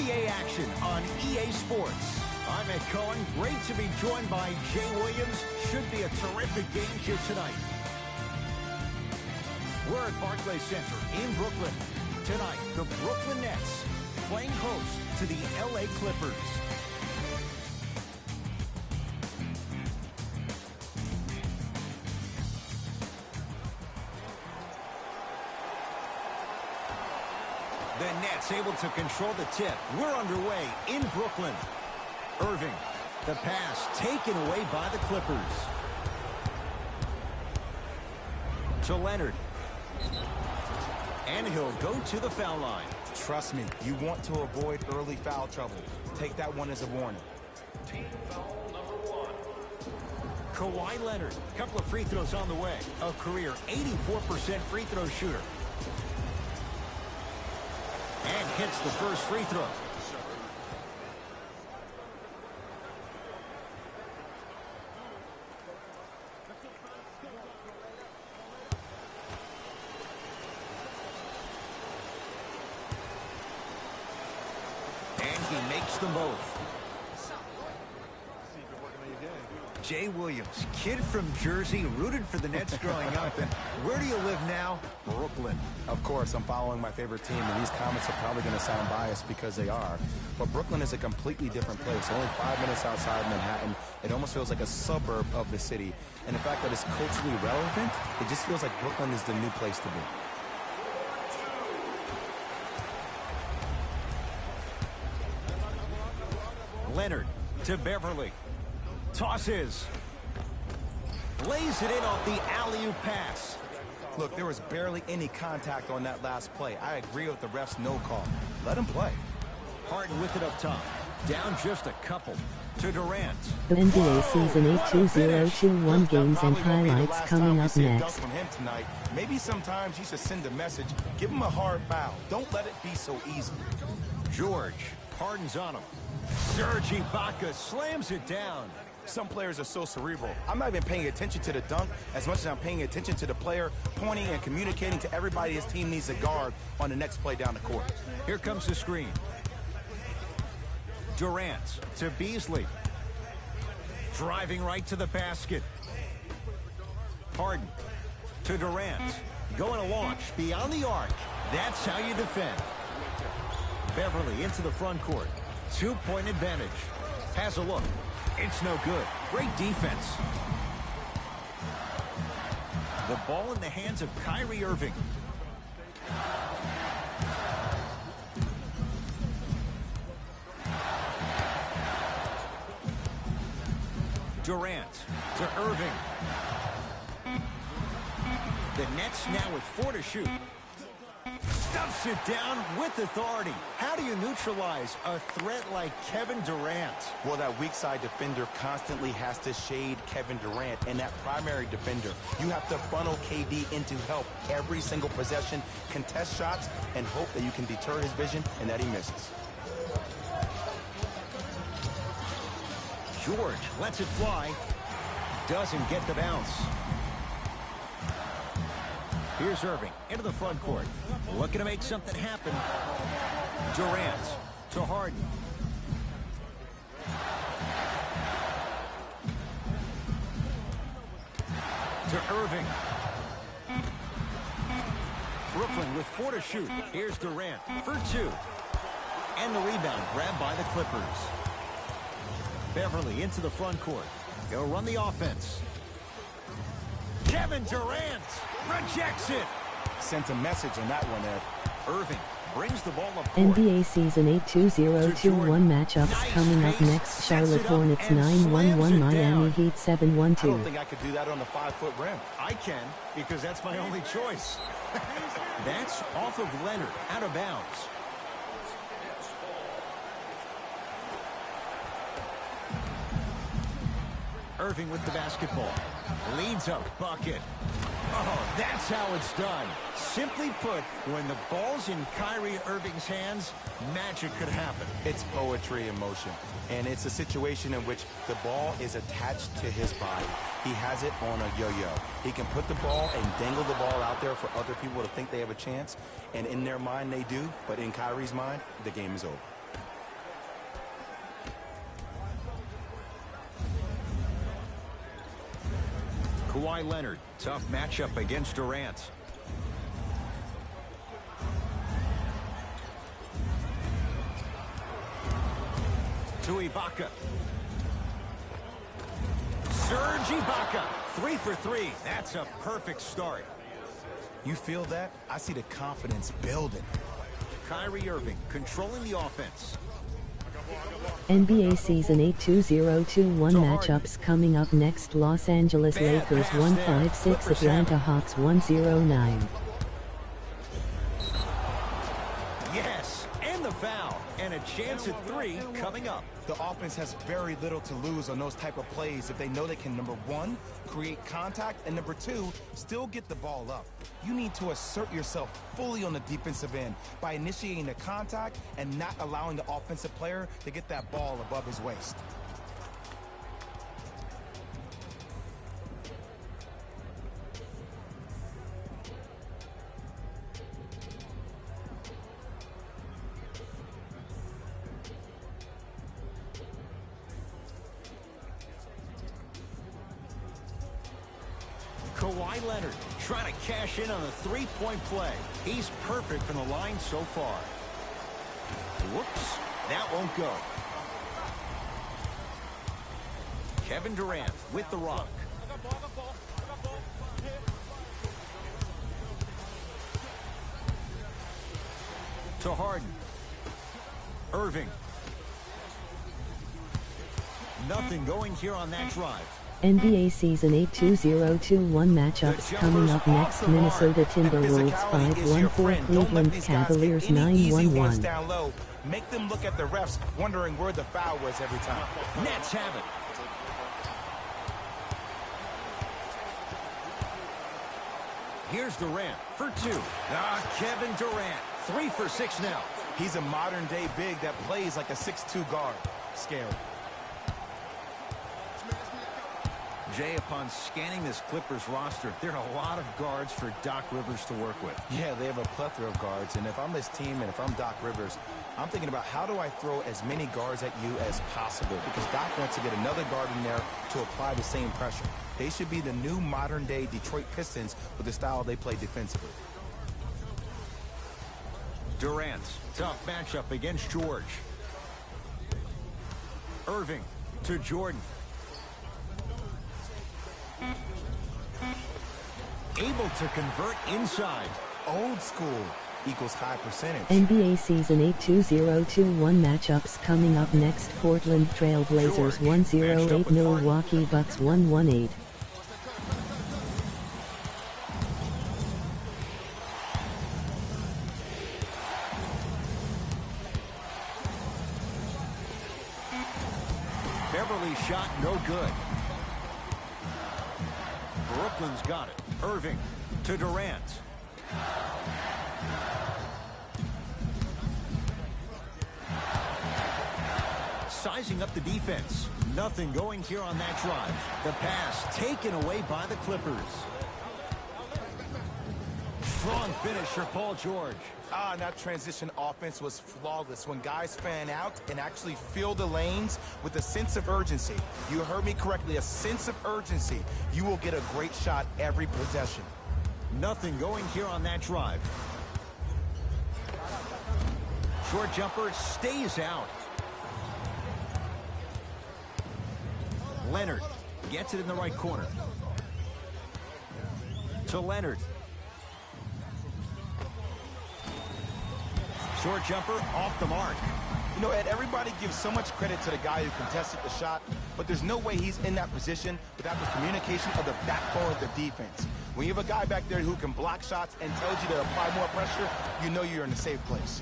NBA action on EA Sports. I'm Ed Cohen. Great to be joined by Jay Williams. Should be a terrific game here tonight. We're at Barclays Center in Brooklyn. Tonight, the Brooklyn Nets playing host to the LA Clippers. The Nets able to control the tip. We're underway in Brooklyn. Irving, the pass taken away by the Clippers. To Leonard. And he'll go to the foul line. Trust me, you want to avoid early foul trouble. Take that one as a warning. Team foul number 1. Kawhi Leonard, a couple of free throws on the way. A career 84% free throw shooter. And hits the first free throw. And he makes them both. Jay Williams, kid from Jersey, rooted for the Nets growing up. And where do you live now? Brooklyn. Of course, I'm following my favorite team, and these comments are probably going to sound biased because they are. But Brooklyn is a completely different place. Only 5 minutes outside Manhattan. It almost feels like a suburb of the city. And the fact that it's culturally relevant, it just feels like Brooklyn is the new place to be. Leonard to Beverly. Tosses. Lays it in off the alley-oop pass. Look, there was barely any contact on that last play. I agree with the ref's no call. Let him play. Harden with it up top. Down just a couple. To Durant. The NBA Season 8 2021 games and highlights coming up next. From him tonight. Maybe sometimes you should send a message. Give him a hard foul. Don't let it be so easy. George. Harden's on him. Serge Ibaka slams it down. Some players are so cerebral. I'm not even paying attention to the dunk as much as I'm paying attention to the player pointing and communicating to everybody his team needs to guard on the next play down the court. Here comes the screen. Durant to Beasley. Driving right to the basket. Harden to Durant. Going to launch beyond the arc. That's how you defend. Beverly into the front court. 2-point advantage. Has a look. It's no good. Great defense. The ball in the hands of Kyrie Irving. Durant to Irving. The Nets now with 4 to shoot. Stuffs it down with authority. How do you neutralize a threat like Kevin Durant? Well, that weak side defender constantly has to shade Kevin Durant, and that primary defender, you have to funnel KD into help every single possession, contest shots, and hope that you can deter his vision and that he misses. George lets it fly. Doesn't get the bounce. Here's Irving into the front court. Looking to make something happen. Durant to Harden. To Irving. Brooklyn with 4 to shoot. Here's Durant for 2. And the rebound grabbed by the Clippers. Beverly into the front court. He'll run the offense. Kevin Durant rejects it. Sent a message on that one, Ed. Irving brings the ball up court. NBA Season 8 2021 matchups coming up next. Charlotte Hornets 9-1-1, Miami Heat 7-1-2. I don't think I could do that on the 5-foot rim. I can, because that's my only choice. That's off of Leonard, out of bounds. Irving with the basketball. Leads a bucket. Oh, that's how it's done. Simply put, when the ball's in Kyrie Irving's hands, magic could happen. It's poetry in motion, and it's a situation in which the ball is attached to his body. He has it on a yo-yo. He can put the ball and dangle the ball out there for other people to think they have a chance, and in their mind they do, but in Kyrie's mind, the game is over. Kawhi Leonard, tough matchup against Durant. To Ibaka. Serge Ibaka, 3 for 3. That's a perfect start. You feel that? I see the confidence building. Kyrie Irving controlling the offense. NBA Season 8 2021 matchups coming up next. Los Angeles Lakers 156, Atlanta Hawks 109. Yes, and the foul. And a chance at 3 coming up. The offense has very little to lose on those type of plays if they know they can, number one, create contact, and number two, still get the ball up. You need to assert yourself fully on the defensive end by initiating the contact and not allowing the offensive player to get that ball above his waist. Kawhi Leonard trying to cash in on a three-point play. He's perfect from the line so far. Whoops, that won't go. Kevin Durant with the rock. To Harden. Irving. Nothing going here on that drive. NBA Season 8 2021 matchups coming up next. Minnesota Timberwolves 514, Cleveland Cavaliers 911. Down low, make them look at the refs, wondering where the foul was every time. Nets have it. Here's Durant for 2. Kevin Durant, 3 for 6 now. He's a modern-day big that plays like a 6'2" guard. Scary. Jay, upon scanning this Clippers roster, there are a lot of guards for Doc Rivers to work with. Yeah, they have a plethora of guards, and if I'm this team and if I'm Doc Rivers, I'm thinking about how do I throw as many guards at you as possible, because Doc wants to get another guard in there to apply the same pressure. They should be the new modern-day Detroit Pistons with the style they play defensively. Durant, tough matchup against George. Irving to Jordan. Able to convert inside. Old school equals high percentage. NBA Season 8 2021 matchups coming up next. Portland Trail Blazers 108, Milwaukee Bucks 118. Beverly shot no good. Brooklyn's got it. Irving to Durant. Sizing up the defense. Nothing going here on that drive. The pass taken away by the Clippers. Strong finish for Paul George. That transition offense was flawless when guys fan out and actually fill the lanes with a sense of urgency. You heard me correctly, a sense of urgency. You will get a great shot every possession. Nothing going here on that drive. Short jumper stays out. Leonard gets it in the right corner. To Leonard. Short jumper off the mark. You know, Ed, everybody gives so much credit to the guy who contested the shot, but there's no way he's in that position without the communication of the backbone of the defense. When you have a guy back there who can block shots and tells you to apply more pressure, you know you're in a safe place.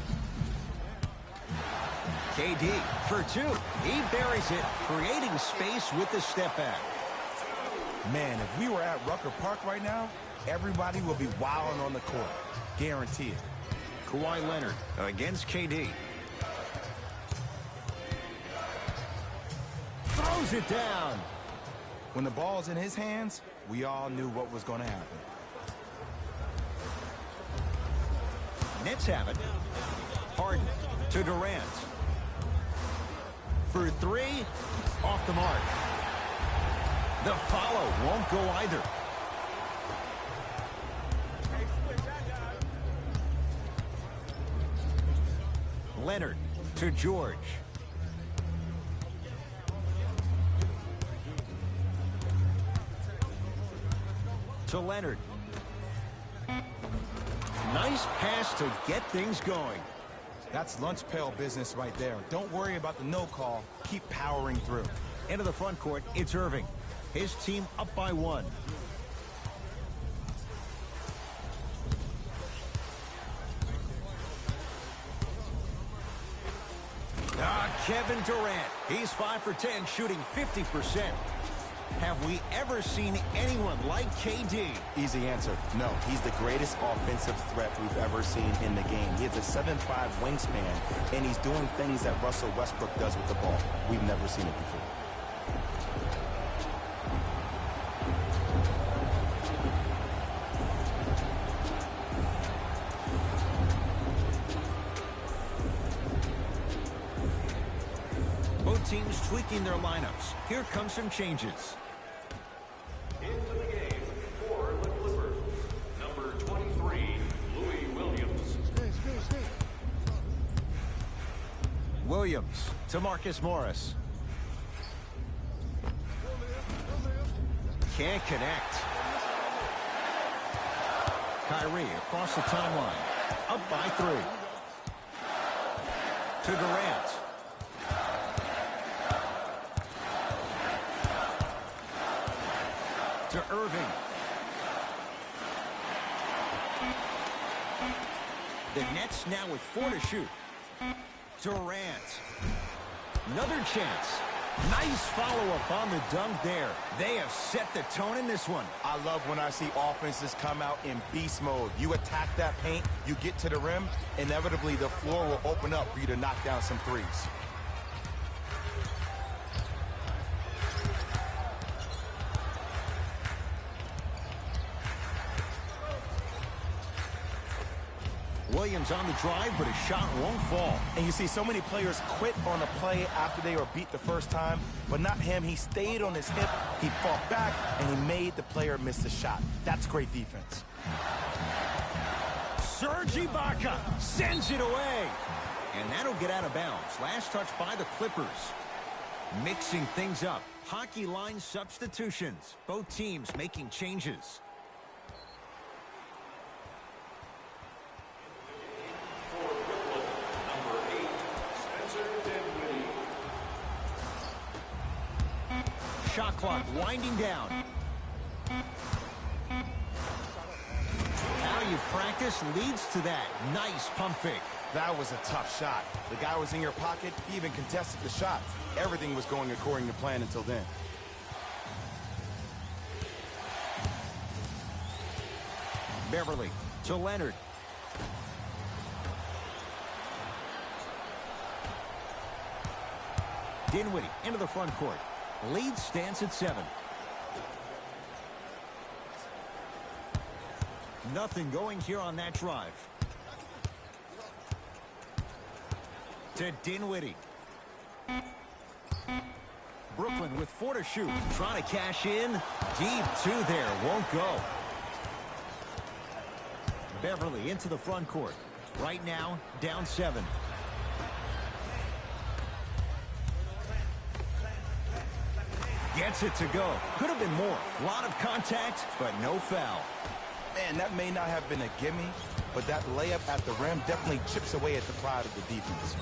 KD for 2. He buries it, creating space with the step back. Man, if we were at Rucker Park right now, everybody will be wilding on the court. Guarantee it. Kawhi Leonard against KD. Throws it down. When the ball's in his hands, we all knew what was going to happen. Nets have it. Harden to Durant. For 3, off the mark. The follow won't go either. Leonard to George. To Leonard. Nice pass to get things going. That's lunch pail business right there. Don't worry about the no call. Keep powering through. Into the front court, it's Irving. His team up by 1. Kevin Durant. He's 5 for 10, shooting 50%. Have we ever seen anyone like KD? Easy answer. No, he's the greatest offensive threat we've ever seen in the game. He has a 7'5" wingspan, and he's doing things that Russell Westbrook does with the ball. We've never seen it before. Both teams tweaking their lineups. Here come some changes. Into the game for the Clippers, number 23, Louis Williams. Williams to Marcus Morris. Can't connect. Kyrie across the timeline. Up by 3. To Durant. To Irving. The Nets now with 4 to shoot. Durant. Another chance. Nice follow-up on the dunk there. They have set the tone in this one. I love when I see offenses come out in beast mode. You attack that paint, you get to the rim, inevitably the floor will open up for you to knock down some threes. Williams on the drive, but his shot won't fall. And you see so many players quit on a play after they were beat the first time, but not him. He stayed on his hip, he fought back, and he made the player miss the shot. That's great defense. Serge Ibaka sends it away. And that'll get out of bounds. Last touch by the Clippers. Mixing things up. Hockey line substitutions. Both teams making changes. Shot clock winding down. How you practice leads to that. Nice pump fake. That was a tough shot. The guy was in your pocket. He even contested the shot. Everything was going according to plan until then. Beverly to Leonard. Dinwiddie into the front court. Lead stands at 7. Nothing going here on that drive. To Dinwiddie. Brooklyn with 4 to shoot. Trying to cash in. Deep 2 there. Won't go. Beverly into the front court. Right now, down 7. Gets it to go. Could have been more. A lot of contact, but no foul. Man, that may not have been a gimme, but that layup at the rim definitely chips away at the pride of the defense.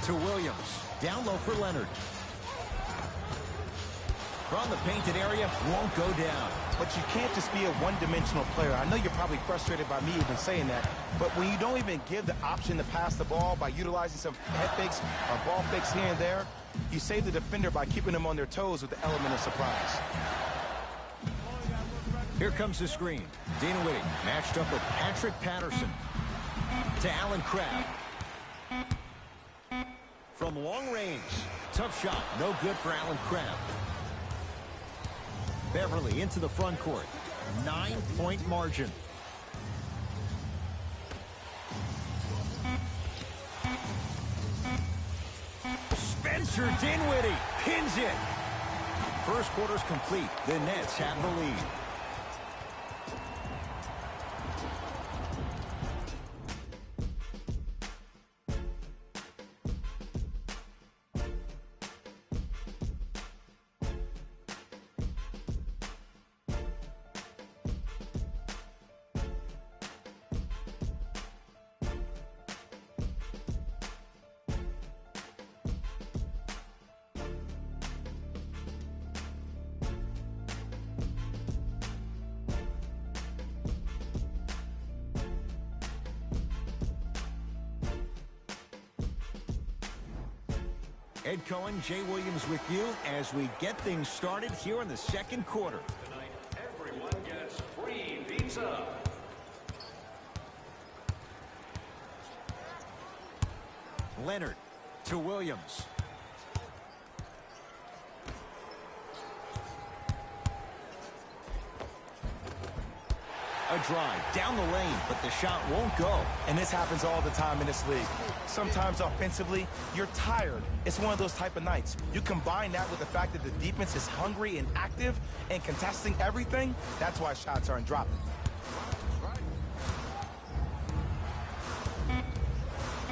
To Williams. Down low for Leonard. From the painted area, won't go down. But you can't just be a one-dimensional player. I know you're probably frustrated by me even saying that, but when you don't even give the option to pass the ball by utilizing some head fakes or ball fakes here and there, you save the defender by keeping them on their toes with the element of surprise. Here comes the screen. Dinwiddie matched up with Patrick Patterson. To Allen Crabbe. From long range. Tough shot. No good for Allen Crabbe. Beverly into the front court. 9-point margin. Spencer Dinwiddie pins it. First quarter's complete. The Nets have the lead. Ed Cohen, Jay Williams with you as we get things started here in the second quarter. Tonight, everyone gets free pizza. Leonard to Williams. A drive down the lane, but the shot won't go. And this happens all the time in this league. Sometimes offensively, you're tired. It's one of those type of nights. You combine that with the fact that the defense is hungry and active and contesting everything, that's why shots aren't dropping.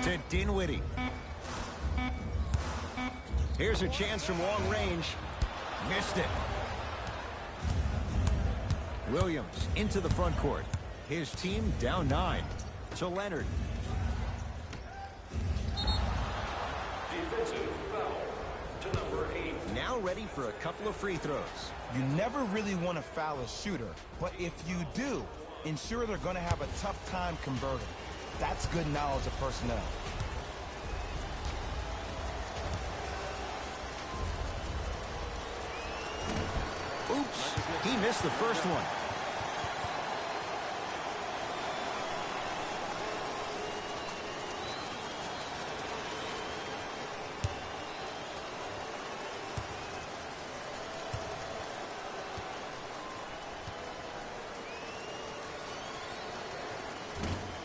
To Dinwiddie. Here's a chance from long range. Missed it. Williams into the front court. His team down 9. To Leonard. Defensive foul to number 8. Now ready for a couple of free throws. You never really want to foul a shooter, but if you do, ensure they're going to have a tough time converting. That's good knowledge of personnel. Oops, he missed the first one.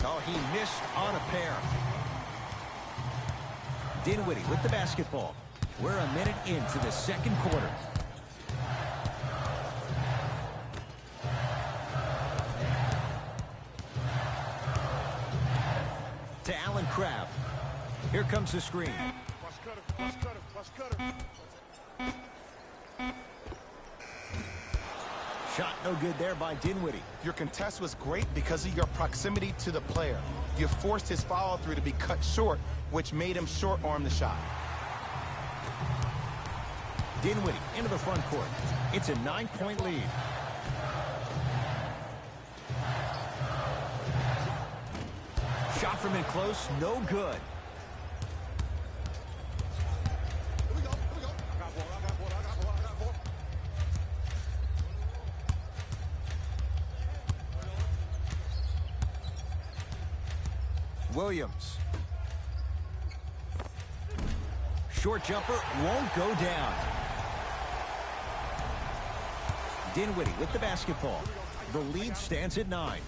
Oh, he missed on a pair. Dinwiddie with the basketball. We're a minute into the second quarter. To Allen Crabbe. Here comes the screen. Shot no good there by Dinwiddie. Your contest was great because of your proximity to the player. You forced his follow-through to be cut short, which made him short-arm the shot. Dinwiddie into the front court. It's a 9-point lead. Shot from in close, no good. Williams. Short jumper won't go down. Dinwiddie with the basketball. The lead stands at 9.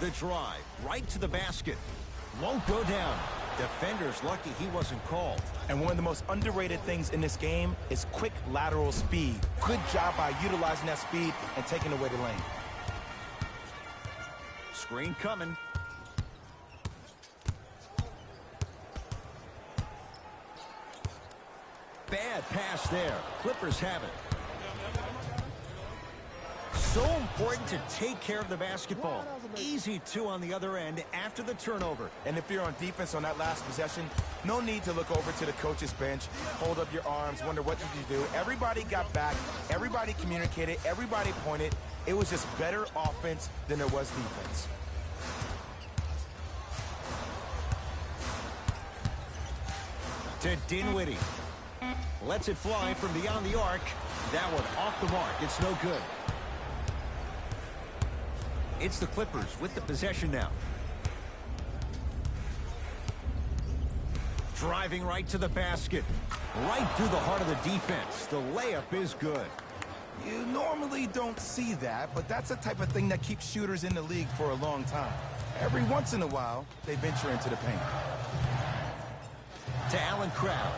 The drive right to the basket. Won't go down. Defender's lucky he wasn't called. And one of the most underrated things in this game is quick lateral speed. Good job by utilizing that speed and taking away the lane. Screen coming. Bad pass there. Clippers have it. So important to take care of the basketball. Easy 2 on the other end after the turnover. And if you're on defense on that last possession, no need to look over to the coach's bench, hold up your arms, wonder what did you do. Everybody got back. Everybody communicated. Everybody pointed. It was just better offense than there was defense. To Dinwiddie. Lets it fly from beyond the arc. That one off the mark. It's no good. It's the Clippers with the possession now. Driving right to the basket. Right through the heart of the defense. The layup is good. You normally don't see that, but that's the type of thing that keeps shooters in the league for a long time. Every once in a while, they venture into the paint. to Allen Crabbe.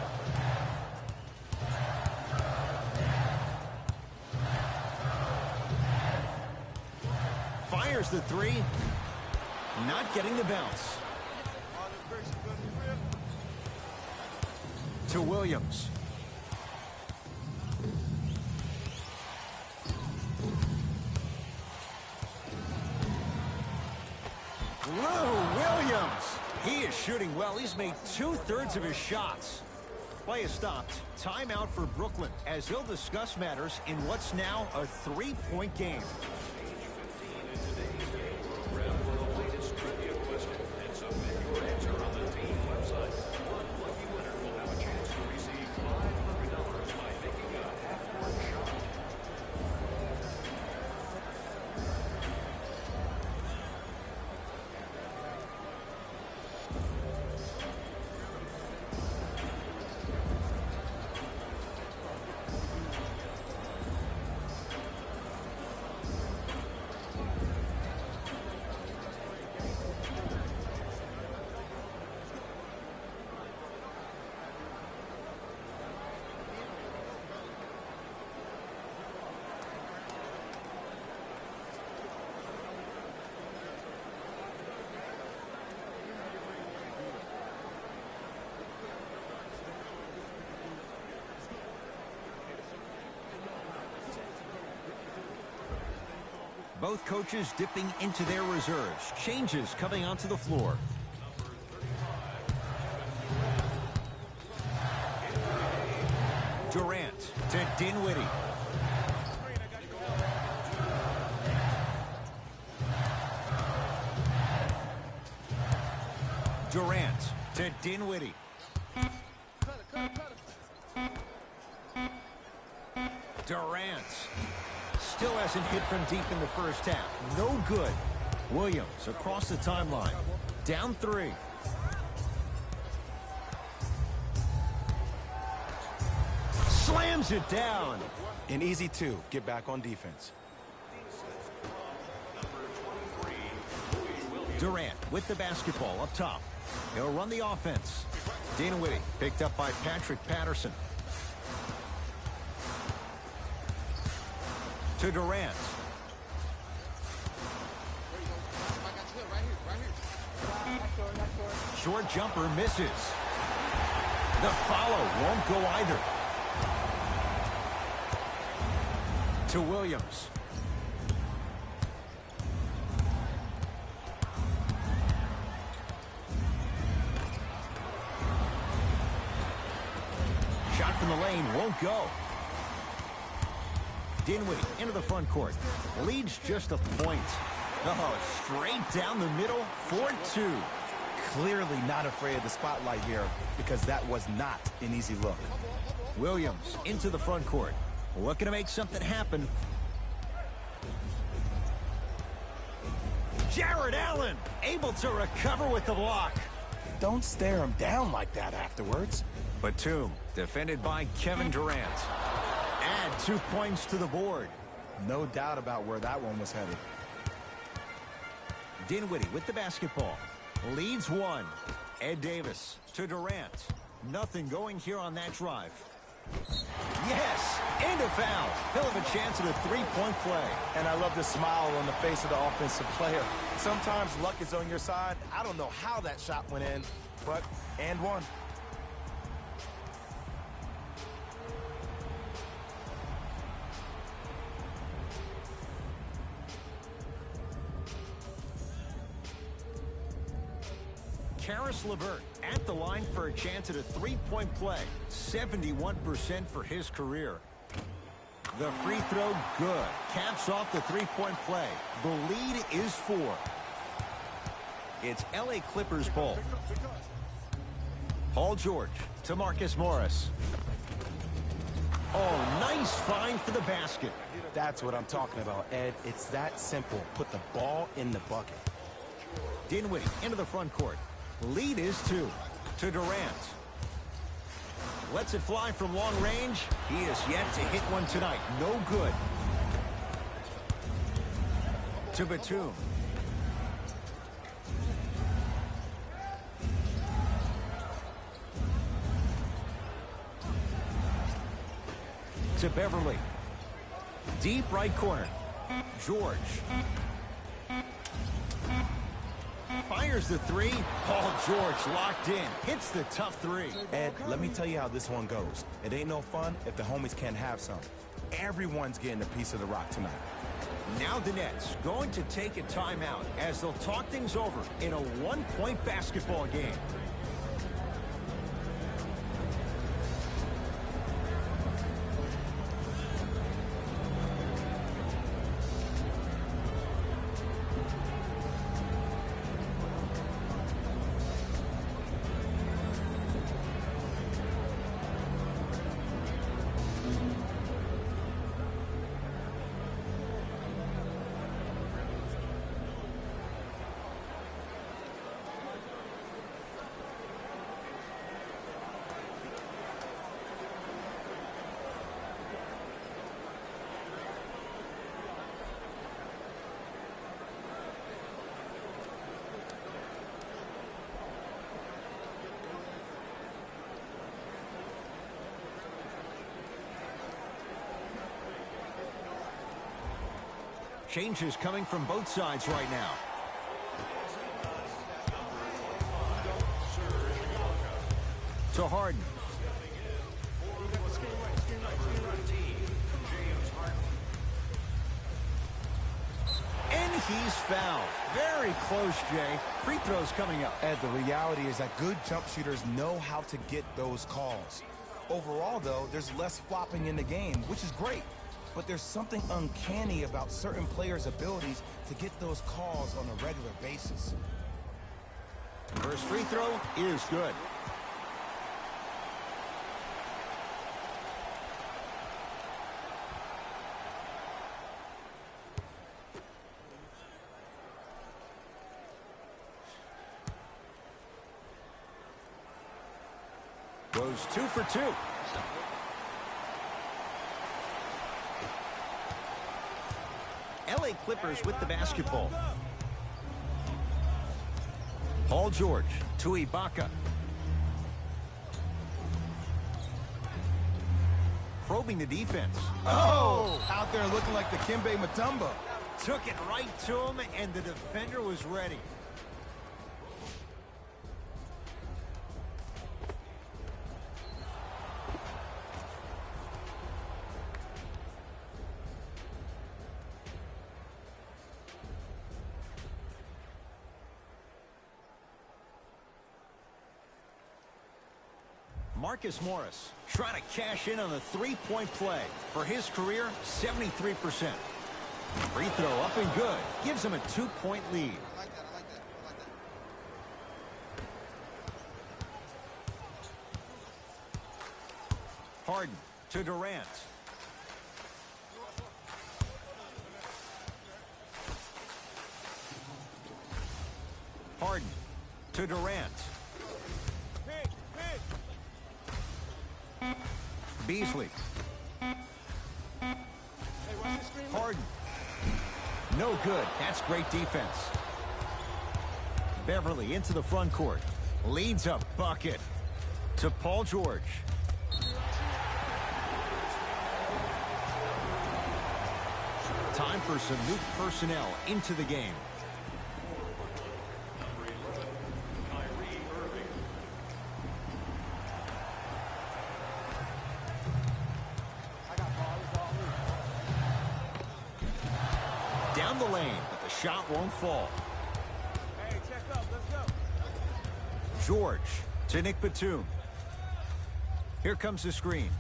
Fires the three. Not getting the bounce. To Williams. Lou Williams. He is shooting well. He's made 2/3 of his shots. Play is stopped. Timeout for Brooklyn as he'll discuss matters in what's now a 3-point game. Both coaches dipping into their reserves. Changes coming onto the floor. Durant to Dinwiddie. Durant to Dinwiddie. Durant. Still hasn't hit from deep in the first half. No good. Williams across the timeline. Down 3. Slams it down. An easy 2. Get back on defense. Durant with the basketball up top. He'll run the offense. Dinwiddie picked up by Patrick Patterson. To Durant. Short jumper misses. The follow won't go either. To Williams. Shot from the lane won't go. Dinwiddie into the front court. Leads just a point. Oh, straight down the middle, 4-2. Clearly not afraid of the spotlight here because that was not an easy look. Williams into the front court. Looking to make something happen. Jared Allen able to recover with the block. Don't stare him down like that afterwards. Batum defended by Kevin Durant. Add 2 points to the board. No doubt about where that one was headed. Dinwiddie with the basketball. Leads 1. Ed Davis to Durant. Nothing going here on that drive. Yes, and a foul. He'll have a chance at a 3-point play. And I love the smile on the face of the offensive player. Sometimes luck is on your side. I don't know how that shot went in, but and one. Caris LeVert at the line for a chance at a 3-point play. 71% for his career. The free throw, good. Caps off the 3-point play. The lead is 4. It's LA Clippers ball. Paul George to Marcus Morris. Oh, nice find for the basket. That's what I'm talking about, Ed. It's that simple. Put the ball in the bucket. Dinwiddie into the front court. Lead is 2. To Durant. Lets it fly from long range. He is yet to hit one tonight. No good. To Batum. To Beverly. Deep right corner. George. Fires the three. Paul George locked in. Hits the tough three. Ed, let me tell you how this one goes. It ain't no fun if the homies can't have some. Everyone's getting a piece of the rock tonight. Now the Nets going to take a timeout as they'll talk things over in a one-point basketball game. Changes coming from both sides right now. To Harden. And he's fouled. Very close, Jay. Free throws coming up. Ed, the reality is that good jump shooters know how to get those calls. Overall, though, there's less flopping in the game, which is great. But there's something uncanny about certain players' abilities to get those calls on a regular basis. First free throw is good. Goes 2 for 2. LA Clippers with the basketball. Paul George to Ibaka. Probing the defense. Oh! Out there looking like the Kimbe Mutombo. Took it right to him, and the defender was ready. Marcus Morris trying to cash in on the three-point play. For his career, 73%. Free throw up and good. Gives him a 2-point lead. Harden to Durant. Harden to Durant. Beasley. Harden. No good. That's great defense. Beverly into the front court. Leads a bucket to Paul George. Time for some new personnel into the game. Down the lane, but the shot won't fall. Hey, check up. Let's go. George to Nick Batum. Here comes the screen.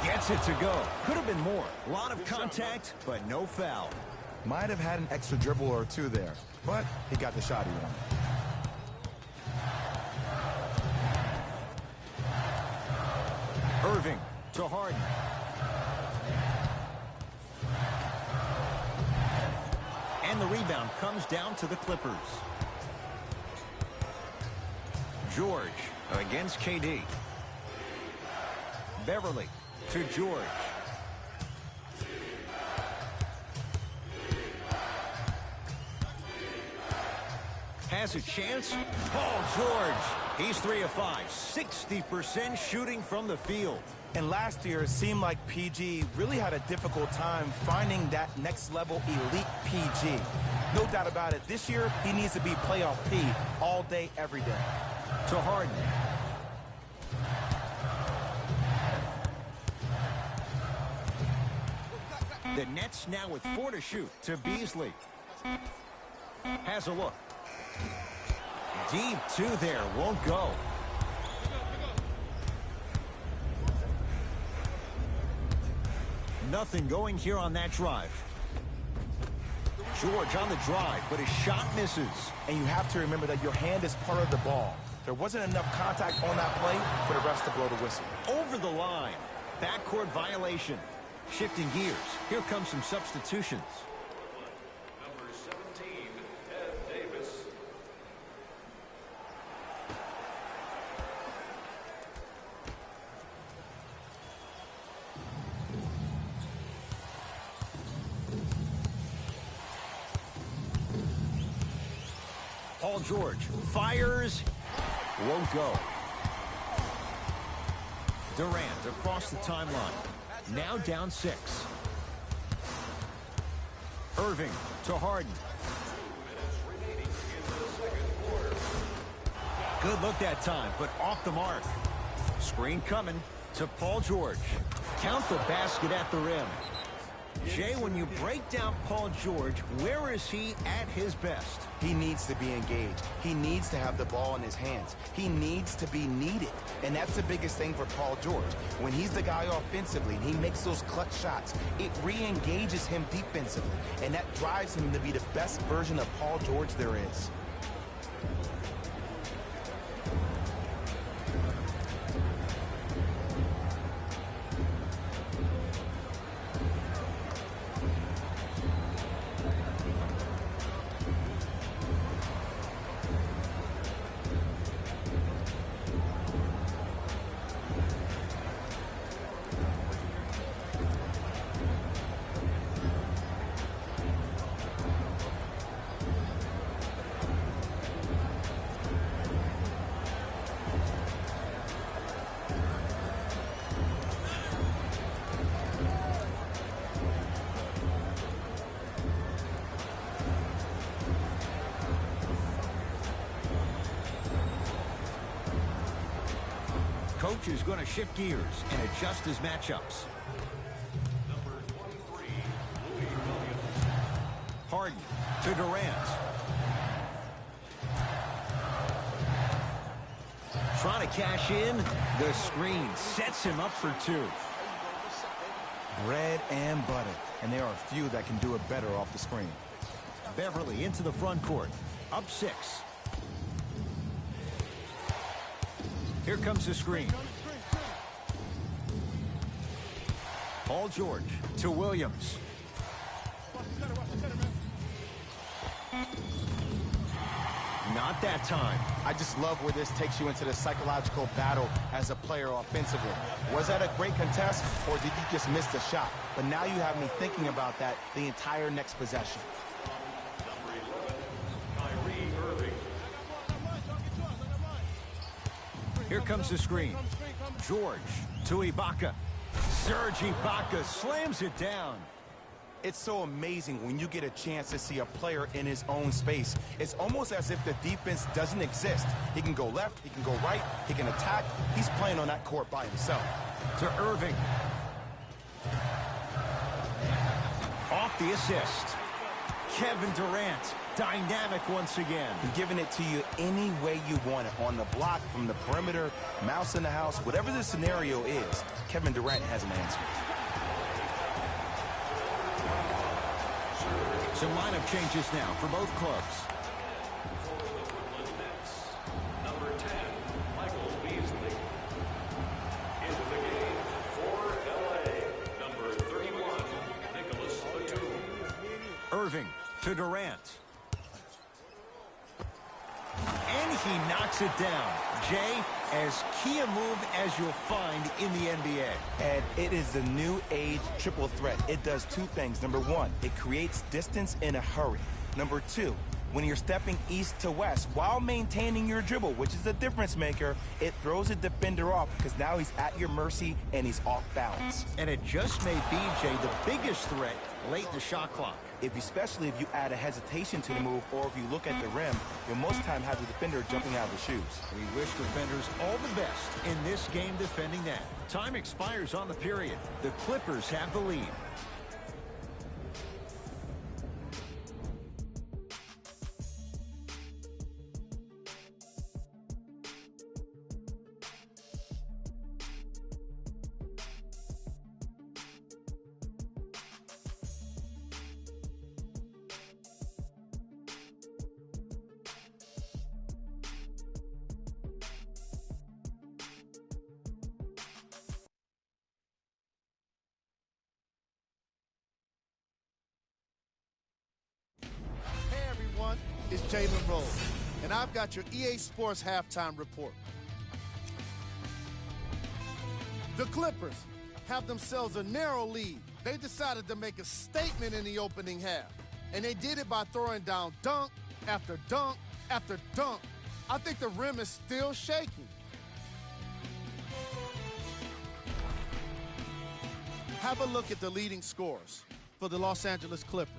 Gets it to go. Could have been more. A lot of contact, but no foul. Might have had an extra dribble or two there, but he got the shot he wanted. Irving to Harden. And the rebound comes down to the Clippers. George against KD. Beverly to George. has a chance. Paul George. He's 3 of 5. 60% shooting from the field. And last year, it seemed like PG really had a difficult time finding that next level elite PG. No doubt about it, this year, he needs to be playoff P all day, every day. To Harden. The Nets now with 4 to shoot to Beasley. Has a look. Deep 2 there, won't go. Nothing going here on that drive. George on the drive, but his shot misses. And you have to remember that your hand is part of the ball. There wasn't enough contact on that play for the refs to blow the whistle. Over the line. Backcourt violation. Shifting gears. Here comes some substitutions. Number 17, Ed Davis. Paul George fires. Won't go. Durant across the timeline. Now down 6. Irving to Harden. Good look that time, but off the mark. Screen coming to Paul George. Count the basket at the rim. Jay, when you break down Paul George, where is he at his best? He needs to be engaged. He needs to have the ball in his hands. He needs to be needed. And that's the biggest thing for Paul George. When he's the guy offensively and he makes those clutch shots, it re-engages him defensively. And that drives him to be the best version of Paul George there is. Coach is going to shift gears and adjust his matchups. Number 23, Louis Williams. Harden to Durant. Trying to cash in. The screen sets him up for 2. Bread and butter. And there are few that can do it better off the screen. Beverly into the front court. Up 6. Here comes the screen. Paul George to Williams. Not that time. I just love where this takes you into the psychological battle as a player offensively. Was that a great contest, or did you just miss the shot? But now you have me thinking about that the entire next possession. Number 11, Kyrie Irving. Here comes the screen. George to Ibaka. Serge Ibaka slams it down. It's so amazing when you get a chance to see a player in his own space. It's almost as if the defense doesn't exist. He can go left, he can go right, he can attack. He's playing on that court by himself. To Irving. Off the assist. Kevin Durant, dynamic once again. And giving it to you any way you want it. On the block, from the perimeter, mouse in the house, whatever the scenario is, Kevin Durant has an answer. Some lineup changes now for both clubs. Number 10, Michael Beasley. Into the game for LA. Number 31, Nicholas Batum. Irving to Durant. And he knocks it down. Jay, as key a move as you'll find in the NBA. And it is the new age triple threat. It does 2 things. Number 1, it creates distance in a hurry. Number 2, When you're stepping east to west while maintaining your dribble, which is a difference maker, it throws a defender off because now he's at your mercy and he's off balance. And it just made BJ the biggest threat late in the shot clock. Especially if you add a hesitation to the move, or if you look at the rim, you'll most of the time have the defender jumping out of the shoes. We wish defenders all the best in this game defending that. Time expires on the period. The Clippers have the lead. It's Jalen Rose, and I've got your EA Sports halftime report. The Clippers have themselves a narrow lead. They decided to make a statement in the opening half, and they did it by throwing down dunk after dunk after dunk. I think the rim is still shaking. Have a look at the leading scorers for the Los Angeles Clippers.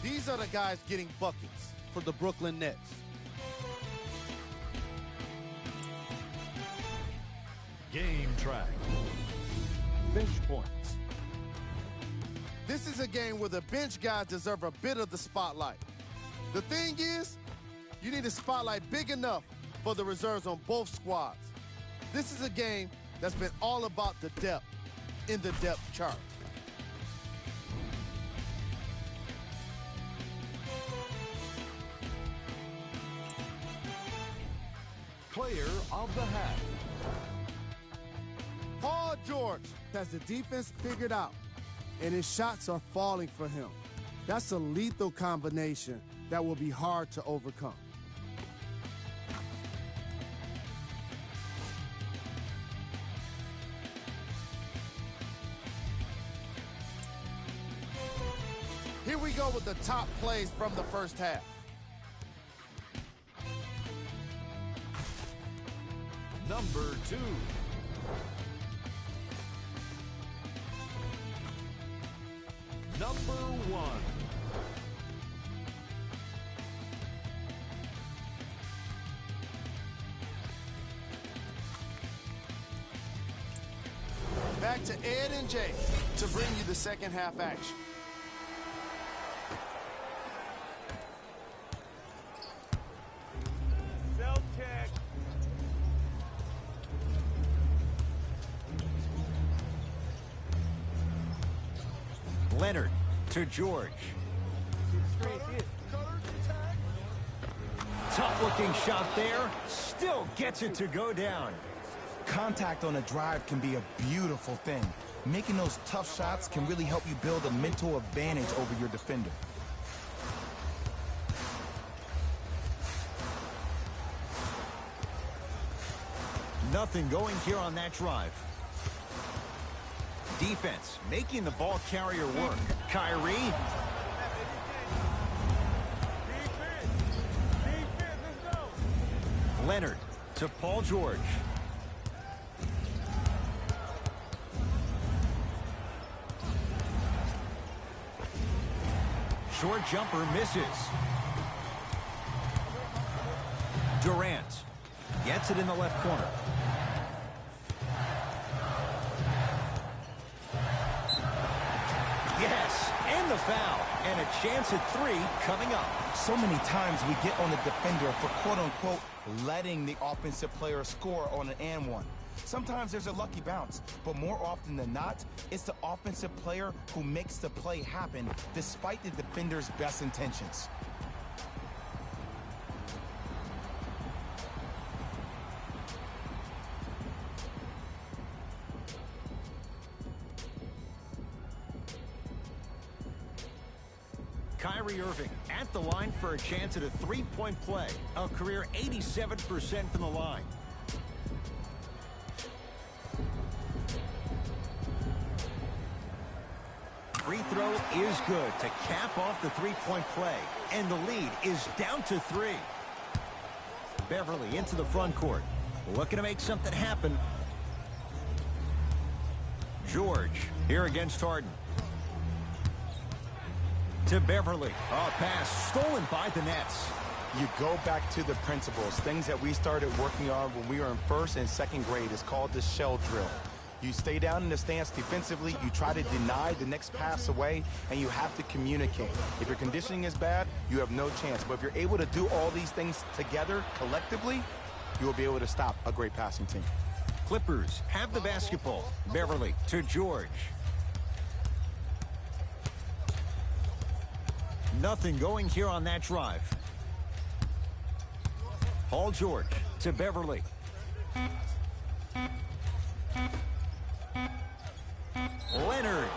These are the guys getting buckets for the Brooklyn Nets. Game track. Bench points. This is a game where the bench guys deserve a bit of the spotlight. The thing is, you need a spotlight big enough for the reserves on both squads. This is a game that's been all about the depth in the depth chart. Player of the half. Paul George has the defense figured out, and his shots are falling for him. That's a lethal combination that will be hard to overcome. Here we go with the top plays from the first half. Number 2. Number 1. Back to Ed and Jay to bring you the second half action. Self-check. Leonard to George. Tough-looking shot there. Still gets it to go down. Contact on a drive can be a beautiful thing. Making those tough shots can really help you build a mental advantage over your defender. Nothing going here on that drive. Defense making the ball carrier work. Kyrie. Defense, let's go. Leonard to Paul George. Short jumper misses. Durant gets it in the left corner. Yes, and the foul. And a chance at 3 coming up. So many times we get on the defender for quote-unquote letting the offensive player score on an and one. Sometimes there's a lucky bounce, but more often than not, it's the offensive player who makes the play happen despite the defender's best intentions. Kyrie Irving at the line for a chance at a three-point play. A career 87% from the line. Free throw is good to cap off the three-point play. And the lead is down to 3. Beverly into the front court. Looking to make something happen. George here against Harden. To Beverly. A pass stolen by the Nets. You go back to the principles, things that we started working on when we were in first and second grade. It's called the shell drill. You stay down in the stance defensively, you try to deny the next pass away, and you have to communicate. If your conditioning is bad, you have no chance. But if you're able to do all these things together, collectively, you will be able to stop a great passing team. Clippers have the basketball. Beverly to George. Nothing going here on that drive. Paul George to Beverly. Leonard,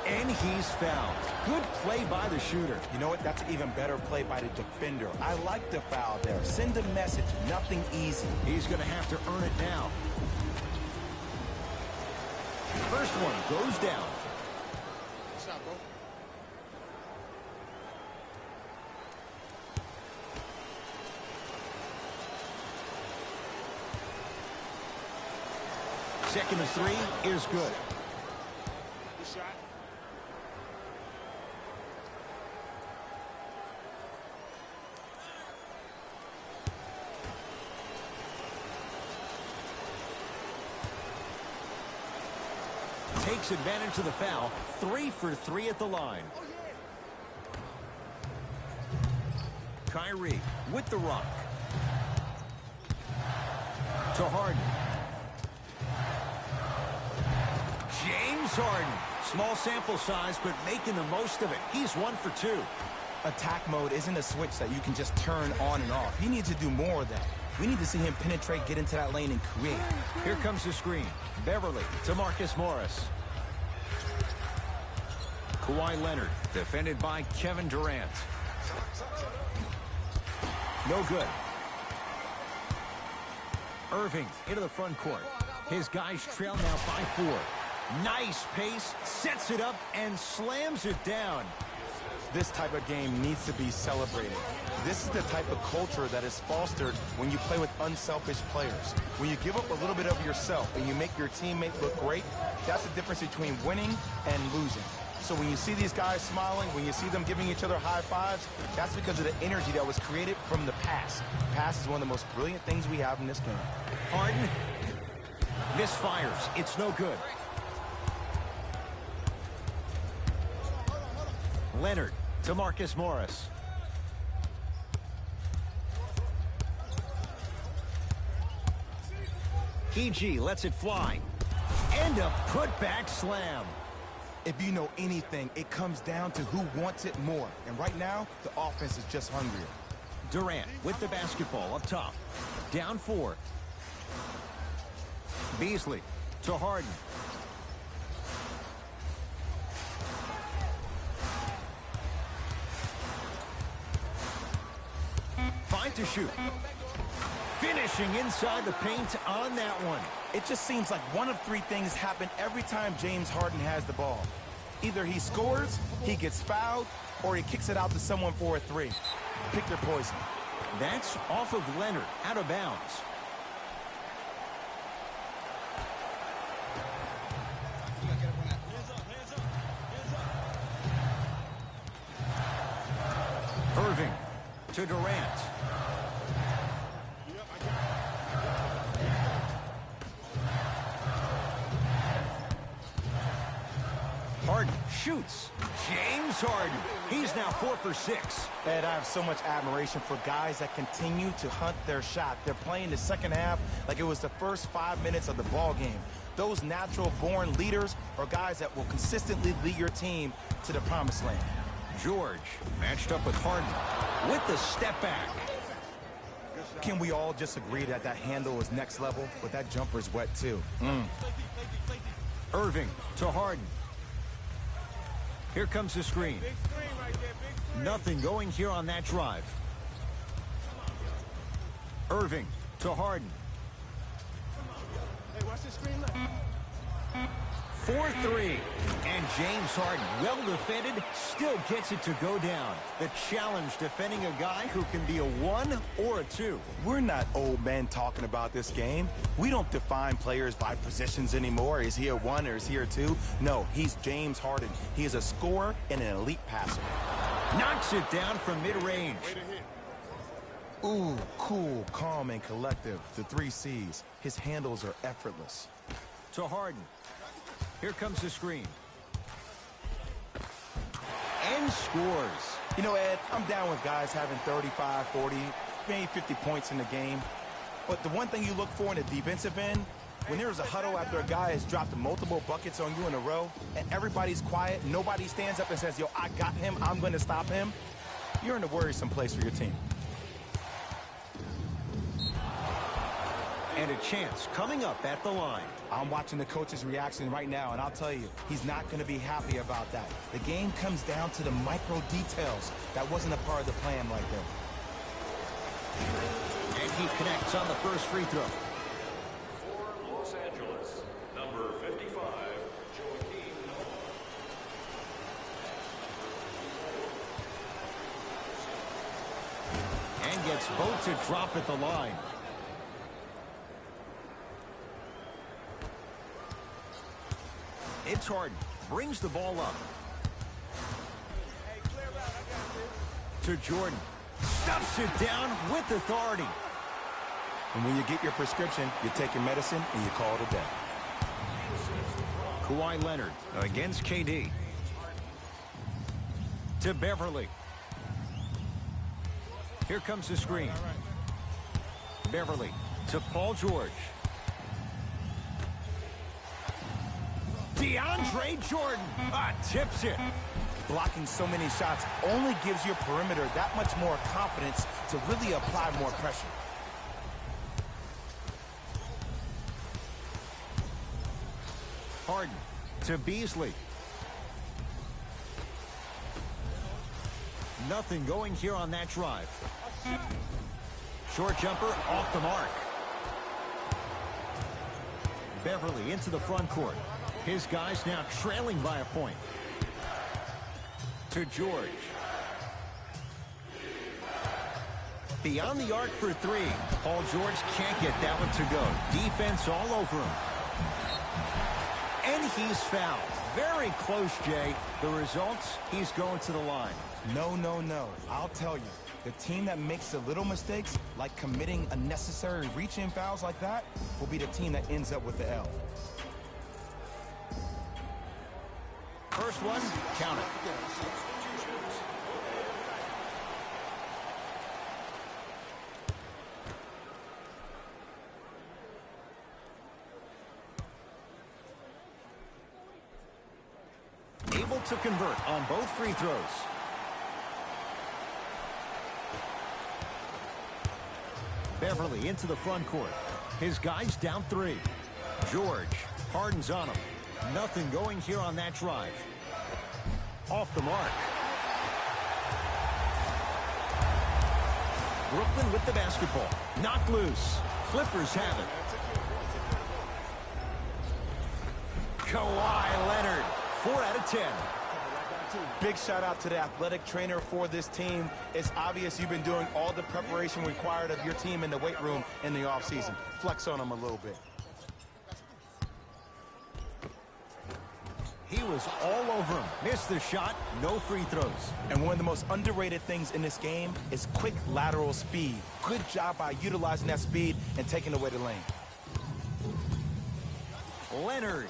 and he's fouled. Good play by the shooter. You know what? That's an even better play by the defender. I like the foul there. Send a message. Nothing easy. He's going to have to earn it now. First one goes down. Good shot, bro. Second of 3 is good. Good shot. Takes advantage of the foul. 3 for 3 at the line. Kyrie with the rock. To Harden. James Harden. Small sample size, but making the most of it. He's 1 for 2. Attack mode isn't a switch that you can just turn on and off. He needs to do more of that. We need to see him penetrate, get into that lane, and create. Here comes the screen. Beverly to Marcus Morris. Kawhi Leonard, defended by Kevin Durant. No good. Irving into the front court. His guys trail now by 4. Nice pace, sets it up, and slams it down. This type of game needs to be celebrated. This is the type of culture that is fostered when you play with unselfish players. When you give up a little bit of yourself and you make your teammate look great, that's the difference between winning and losing. So when you see these guys smiling, when you see them giving each other high fives, that's because of the energy that was created from the pass. Pass is one of the most brilliant things we have in this game. Harden misfires. It's no good. Leonard to Marcus Morris. PG lets it fly. And a putback slam. If you know anything, it comes down to who wants it more. And right now, the offense is just hungrier. Durant with the basketball up top. Down 4. Beasley to Harden. Five to shoot. Finishing inside the paint on that one. It just seems like one of 3 things happen every time James Harden has the ball. Either he scores, he gets fouled, or he kicks it out to someone for a 3. Pick your poison. That's off of Leonard, out of bounds. Irving to Durant. Harden shoots. James Harden. He's now 4 for 6. Ed, I have so much admiration for guys that continue to hunt their shot. They're playing the second half like it was the first 5 minutes of the ball game. Those natural-born leaders are guys that will consistently lead your team to the promised land. George matched up with Harden with the step back. Can we all just agree that that handle is next level? But that jumper's wet, too. Irving to Harden. Here comes the screen. Big screen right there, big screen. Nothing going here on that drive. Irving to Harden. Hey, watch the screen left. 4-3. And James Harden, well defended, still gets it to go down. The challenge defending a guy who can be a 1 or a 2. We're not old men talking about this game. We don't define players by positions anymore. Is he a 1 or is he a 2? No, he's James Harden. He is a scorer and an elite passer. Knocks it down from mid-range. Ooh, cool, calm, and collective. The 3 C's. His handles are effortless. To Harden. Here comes the screen. And scores. You know, Ed, I'm down with guys having 35, 40, maybe 50 points in the game. But the one thing you look for in the defensive end, when there's a huddle after a guy has dropped multiple buckets on you in a row, and everybody's quiet, nobody stands up and says, yo, I got him, I'm going to stop him, you're in a worrisome place for your team. And a chance coming up at the line. I'm watching the coach's reaction right now, and I'll tell you, he's not going to be happy about that. The game comes down to the micro details. That wasn't a part of the plan right there. And he connects on the first free throw. For Los Angeles, number 55, Joakim Noah. And gets both to drop at the line. It's Harden. Brings the ball up. Hey, clear out. I got this. To Jordan. Stuffs it down with authority. And when you get your prescription, you take your medicine and you call it a day. Kawhi Leonard against KD. To Beverly. Here comes the screen. Beverly to Paul George. DeAndre Jordan tips it. Blocking so many shots only gives your perimeter that much more confidence to really apply more pressure. Harden to Beasley. Nothing going here on that drive. Short jumper off the mark. Beverly into the front court. His guys now trailing by a point. To George. Beyond the arc for 3. Paul George can't get that one to go. Defense all over him. And he's fouled. Very close, Jay. The results, he's going to the line. No, no, no. I'll tell you. The team that makes the little mistakes, like committing unnecessary reach-in fouls like that, will be the team that ends up with the L. First one, count it. Able to convert on both free throws. Beverly into the front court. His guys down 3. George. Harden's on him. Nothing going here on that drive. Off the mark. Brooklyn with the basketball. Knocked loose. Clippers have it. Kawhi Leonard. 4 out of 10. Big shout out to the athletic trainer for this team. It's obvious you've been doing all the preparation required of your team in the weight room in the offseason. Flex on them a little bit. He was all over him. Missed the shot. No free throws. And one of the most underrated things in this game is quick lateral speed. Good job by utilizing that speed and taking away the lane. Leonard.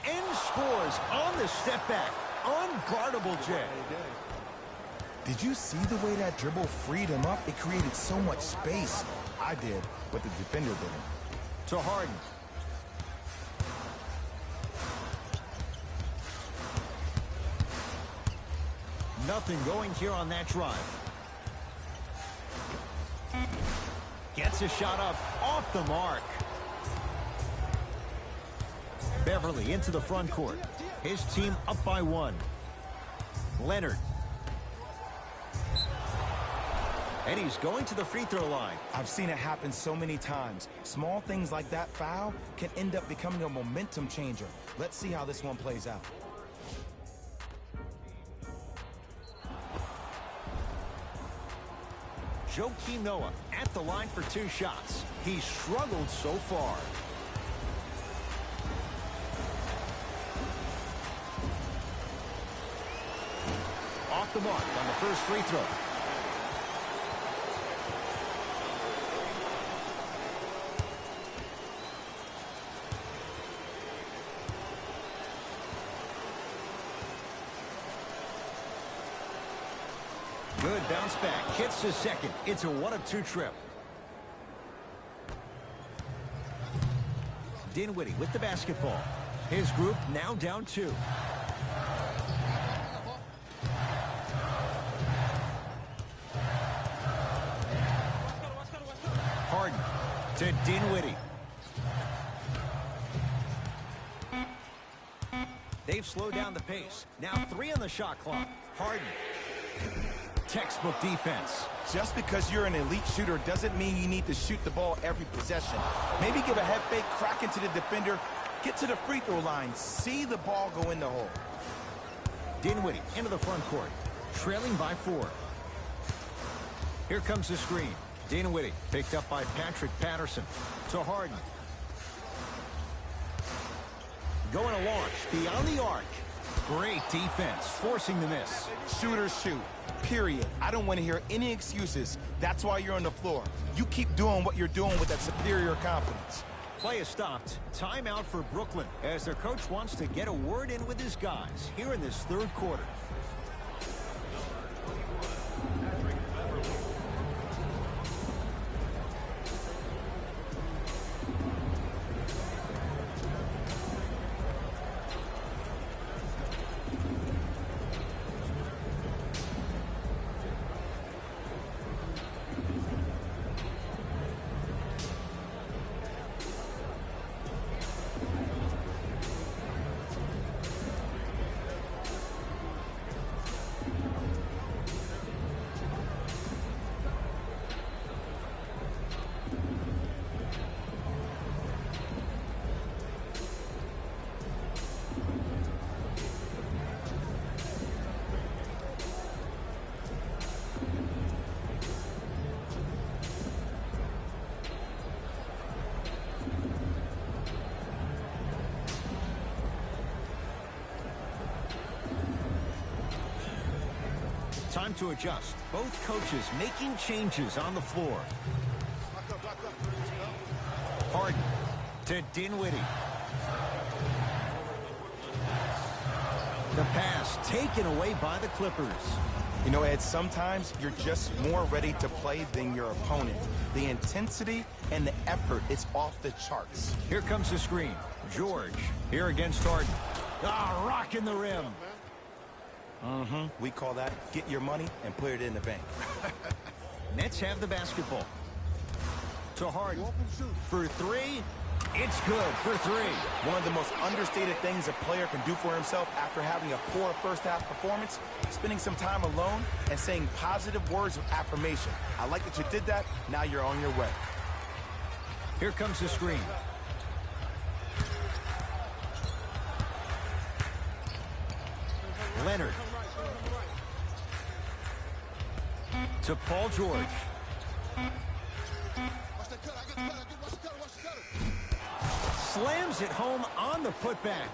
And scores on the step back. Unguardable, Jay. Did you see the way that dribble freed him up? It created so much space. I did, but the defender didn't. To Harden. Nothing going here on that drive. Gets a shot up off the mark. Beverly into the front court. His team up by 1. Leonard. And he's going to the free throw line. I've seen it happen so many times. Small things like that foul can end up becoming a momentum changer. Let's see how this one plays out. Joakim Noah at the line for 2 shots. He's struggled so far. Off the mark on the first free throw. Good bounce back. Hits his second. It's a 1-of-2 trip. Dinwiddie with the basketball. His group now down 2. Harden to Dinwiddie. They've slowed down the pace. Now 3 on the shot clock. Harden. Textbook defense. Just because you're an elite shooter doesn't mean you need to shoot the ball every possession. Maybe give a head fake, crack into the defender, get to the free throw line, see the ball go in the hole. Dinwiddie into the front court, trailing by 4. Here comes the screen. Dinwiddie picked up by Patrick Patterson to Harden. Going to launch beyond the arc. Great defense, forcing the miss. Shooters shoot, period. I don't want to hear any excuses. That's why you're on the floor. You keep doing what you're doing with that superior confidence. Play is stopped. Timeout for Brooklyn as their coach wants to get a word in with his guys here in this 3rd quarter. Time to adjust. Both coaches making changes on the floor. Harden to Dinwiddie. The pass taken away by the Clippers. You know, Ed, sometimes you're just more ready to play than your opponent. The intensity and the effort is off the charts. Here comes the screen. George here against Harden. Ah, rocking the rim. We call that get your money and put it in the bank. Nets have the basketball. To Harden. For 3. It's good for 3. One of the most understated things a player can do for himself after having a poor first-half performance, spending some time alone and saying positive words of affirmation. I like that you did that. Now you're on your way. Here comes the screen. Leonard. To Paul George. Slams it home on the putback.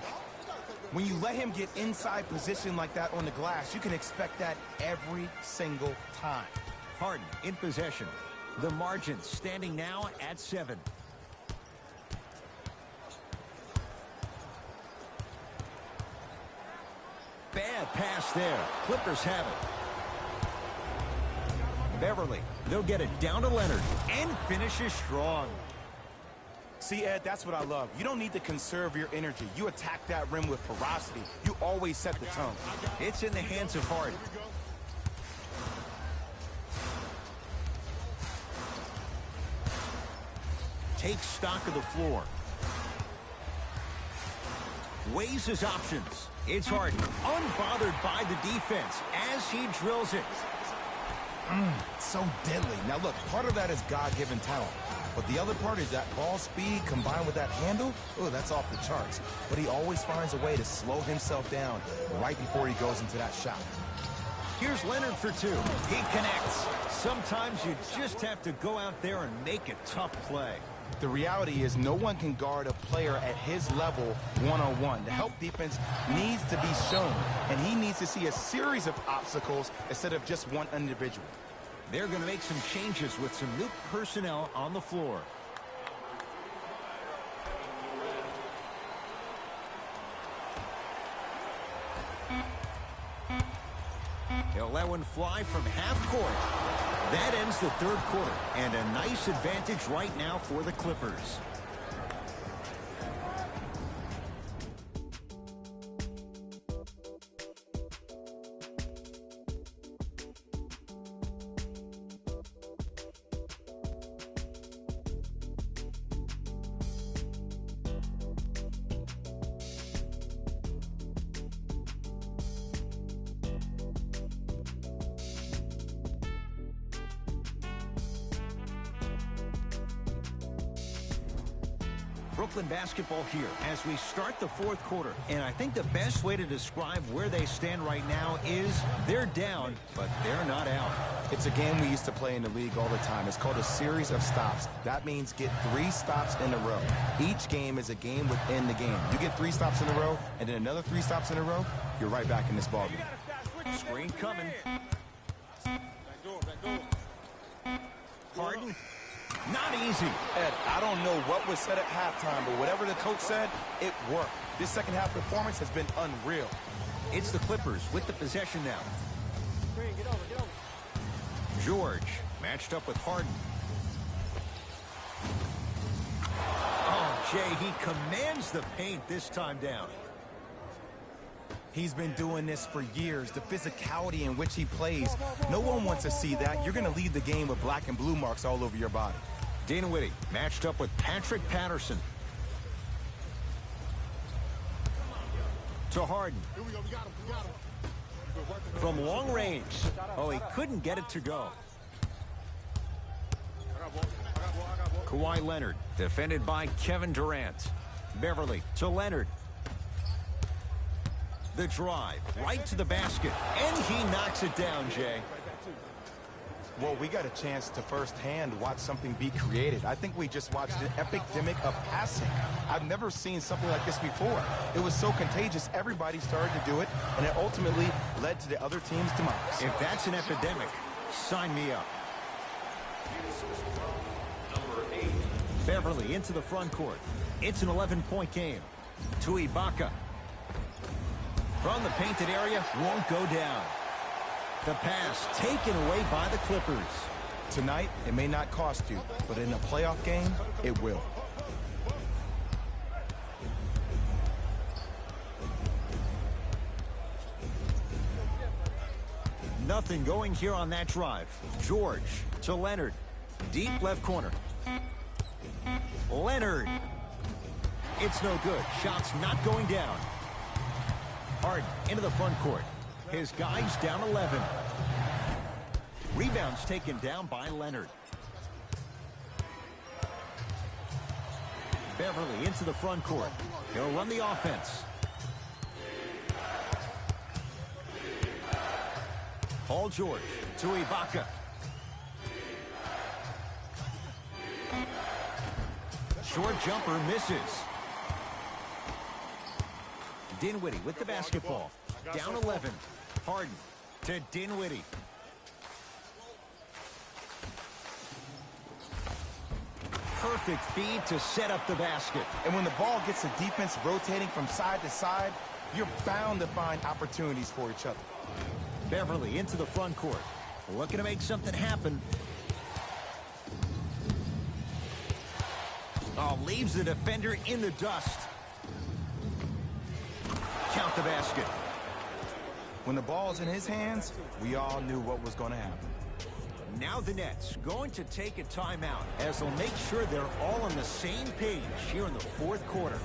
When you let him get inside position like that on the glass, you can expect that every single time. Harden in possession. The margin standing now at 7. Bad pass there. Clippers have it. Beverly, they'll get it down to Leonard and finishes strong. See, Ed, that's what I love. You don't need to conserve your energy. You attack that rim with ferocity. You always set the tone. It's in the hands of Harden. Takes stock of the floor. Weighs his options. It's Harden, unbothered by the defense as he drills it. So deadly. Now look, part of that is God-given talent. But the other part is that ball speed combined with that handle. Oh, that's off the charts. But he always finds a way to slow himself down right before he goes into that shot. Here's Leonard for two. He connects. Sometimes you just have to go out there and make a tough play. The reality is no one can guard a player at his level one-on-one. The help defense needs to be shown, and he needs to see a series of obstacles instead of just one individual. They're going to make some changes with some new personnel on the floor. He'll let one fly from half court. That ends the third quarter, and a nice advantage right now for the Clippers. Brooklyn basketball here as we start the fourth quarter. And I think the best way to describe where they stand right now is they're down, but they're not out. It's a game we used to play in the league all the time. It's called a series of stops. That means get 3 stops in a row. Each game is a game within the game. You get 3 stops in a row, and then another 3 stops in a row, you're right back in this ballgame. Screen coming. Harden. Not easy. Ed, I don't know what was said at halftime, but whatever the coach said, it worked. This second half performance has been unreal. It's the Clippers with the possession now. George matched up with Harden. Oh, Jay, he commands the paint this time down. He's been doing this for years. The physicality in which he plays, no one wants to see that. You're going to leave the game with black and blue marks all over your body. Dinwiddie matched up with Patrick Patterson. To Harden. Here we go. We got him. From long range. Oh, he couldn't get it to go. Kawhi Leonard, defended by Kevin Durant. Beverly to Leonard. The drive, right to the basket, and he knocks it down, Jay. Well, we got a chance to firsthand watch something be created. I think we just watched an epidemic of passing. I've never seen something like this before. It was so contagious, everybody started to do it, and it ultimately led to the other team's demise. If that's an epidemic, sign me up. Beverly into the front court. It's an 11-point game. To Ibaka. From the painted area, won't go down. The pass taken away by the Clippers. Tonight, it may not cost you, but in a playoff game, it will. Nothing going here on that drive. George to Leonard. Deep left corner. Leonard. It's no good. Shots not going down. Harden into the front court. His guy's down 11. Rebounds taken down by Leonard. Beverly into the front court. He'll run the offense. Paul George to Ibaka. Short jumper misses. Dinwiddie with the basketball. Down 11. Harden to Dinwiddie. Perfect feed to set up the basket. And when the ball gets the defense rotating from side to side, you're bound to find opportunities for each other. Beverly into the front court. Looking to make something happen. Oh, leaves the defender in the dust. Count the basket. When the ball's in his hands, we all knew what was going to happen. Now the Nets going to take a timeout as they'll make sure they're all on the same page here in the fourth quarter.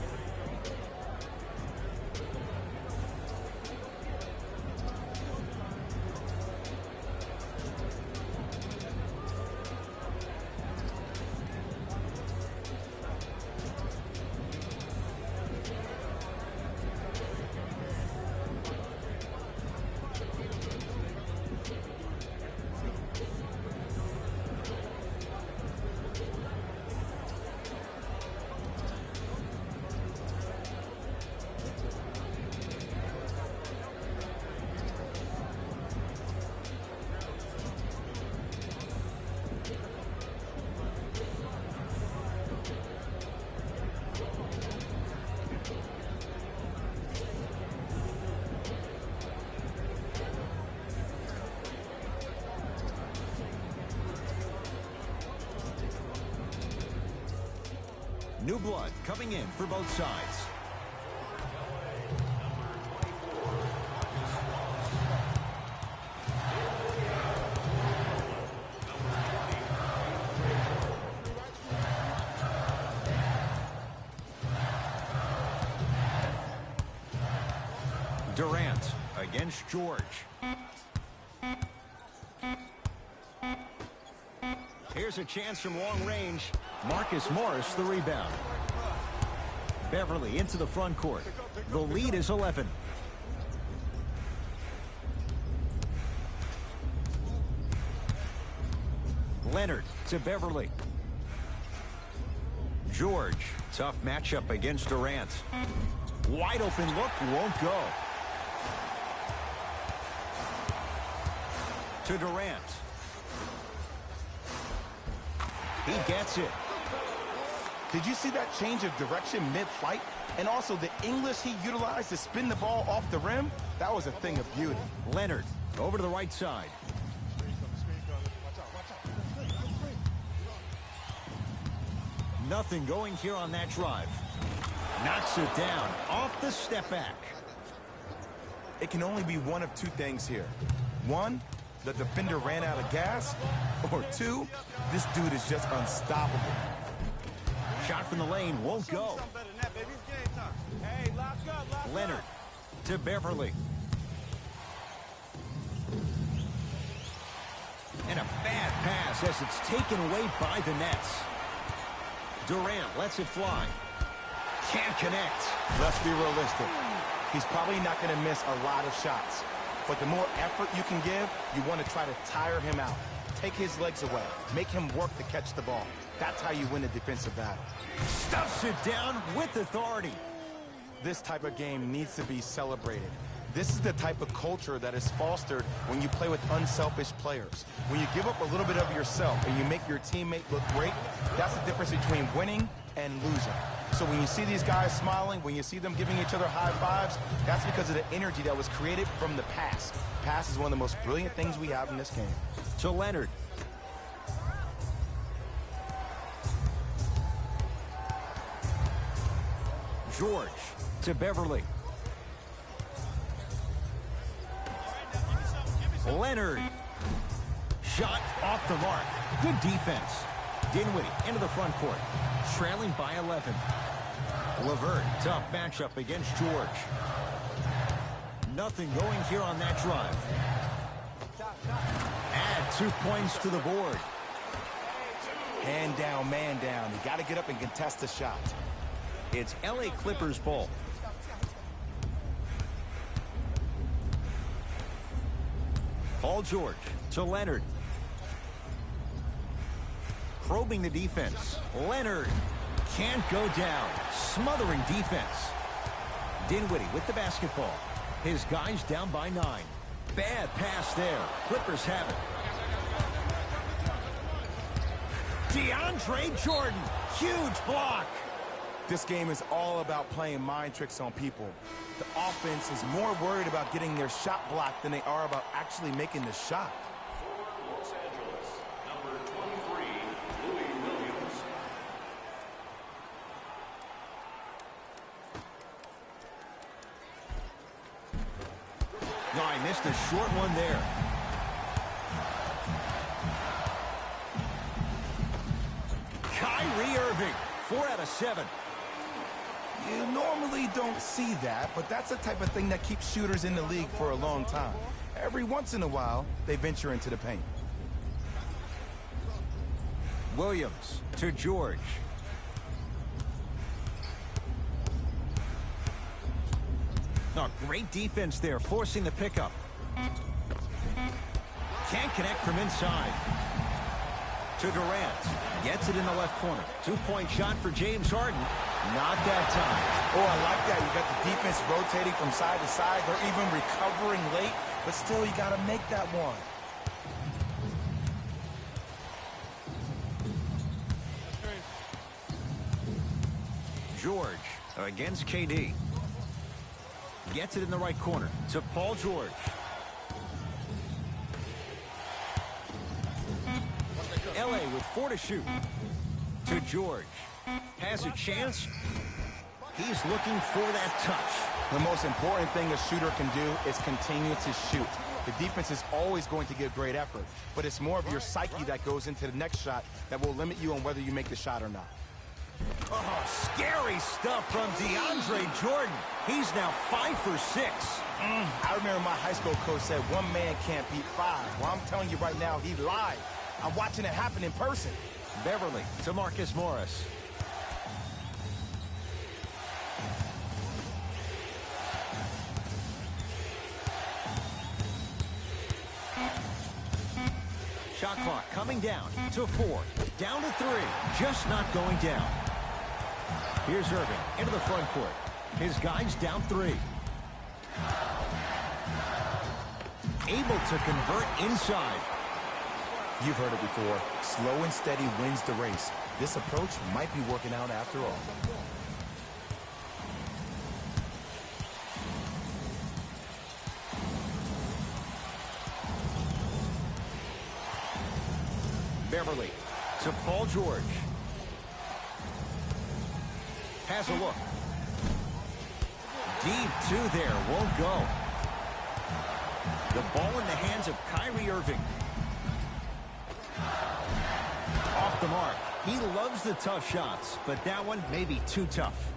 New blood coming in for both sides. Durant against George. Here's a chance from long range. Marcus Morris the rebound. Beverly into the front court. The lead is 11. Leonard to Beverly. George, tough matchup against Durant. Wide open look, won't go. To Durant. He gets it. Did you see that change of direction mid-flight? And also the English he utilized to spin the ball off the rim? That was a thing of beauty. Leonard over to the right side. Nothing going here on that drive. Knocks it down off the step back. It can only be one of two things here. One, the defender ran out of gas. Or two, this dude is just unstoppable. Shot from the lane won't go. Leonard to Beverly. And a bad pass as it's taken away by the Nets. Durant lets it fly. Can't connect. Let's be realistic. He's probably not going to miss a lot of shots. But the more effort you can give, you want to try to tire him out. Take his legs away. Make him work to catch the ball. That's how you win a defensive battle. Stuffs it down with authority. This type of game needs to be celebrated. This is the type of culture that is fostered when you play with unselfish players. When you give up a little bit of yourself and you make your teammate look great, that's the difference between winning and losing. So when you see these guys smiling, when you see them giving each other high fives, that's because of the energy that was created from the pass. Pass is one of the most brilliant things we have in this game. To Leonard. George to Beverly. Leonard. Shot off the mark. Good defense. Dinwiddie into the front court. Trailing by 11. LeVert, tough matchup against George. Nothing going here on that drive. Add 2 points to the board. Man down, man down. You got to get up and contest the shot. It's LA Clippers ball. Paul George to Leonard. Probing the defense. Leonard can't go down. Smothering defense. Dinwiddie with the basketball. His guys down by 9. Bad pass there. Clippers have it. DeAndre Jordan. Huge block. This game is all about playing mind tricks on people. The offense is more worried about getting their shot blocked than they are about actually making the shot. For Los Angeles, number 23, Louis Williams. No, I missed a short one there. Kyrie Irving, 4 out of 7. You normally don't see that, but that's the type of thing that keeps shooters in the league for a long time. Every once in a while, they venture into the paint. Williams to George. Oh, great defense there, forcing the pickup. Can't connect from inside. To Durant. Gets it in the left corner. 2-point shot for James Harden. Not that time. Oh, I like that. You got the defense rotating from side to side. They're even recovering late, but still, you got to make that one. George against KD. Gets it in the right corner to Paul George. LA with 4 to shoot. to George. Has a chance. He's looking for that touch. The most important thing a shooter can do is continue to shoot. The defense is always going to give great effort, but it's more of your psyche that goes into the next shot that will limit you on whether you make the shot or not. Oh, scary stuff from DeAndre Jordan. He's now 5 for 6. I remember my high school coach said one man can't beat 5. Well, I'm telling you right now, he lied. I'm watching it happen in person. Beverly to Marcus Morris. Shot clock coming down to 4. Down to 3. Just not going down. Here's Irving into the front court. His guys down 3. Able to convert inside. You've heard it before. Slow and steady wins the race. This approach might be working out after all. Beverly to Paul George. Has a look. Deep 2 there. Won't go. The ball in the hands of Kyrie Irving. Off the mark. He loves the tough shots, but that one may be too tough.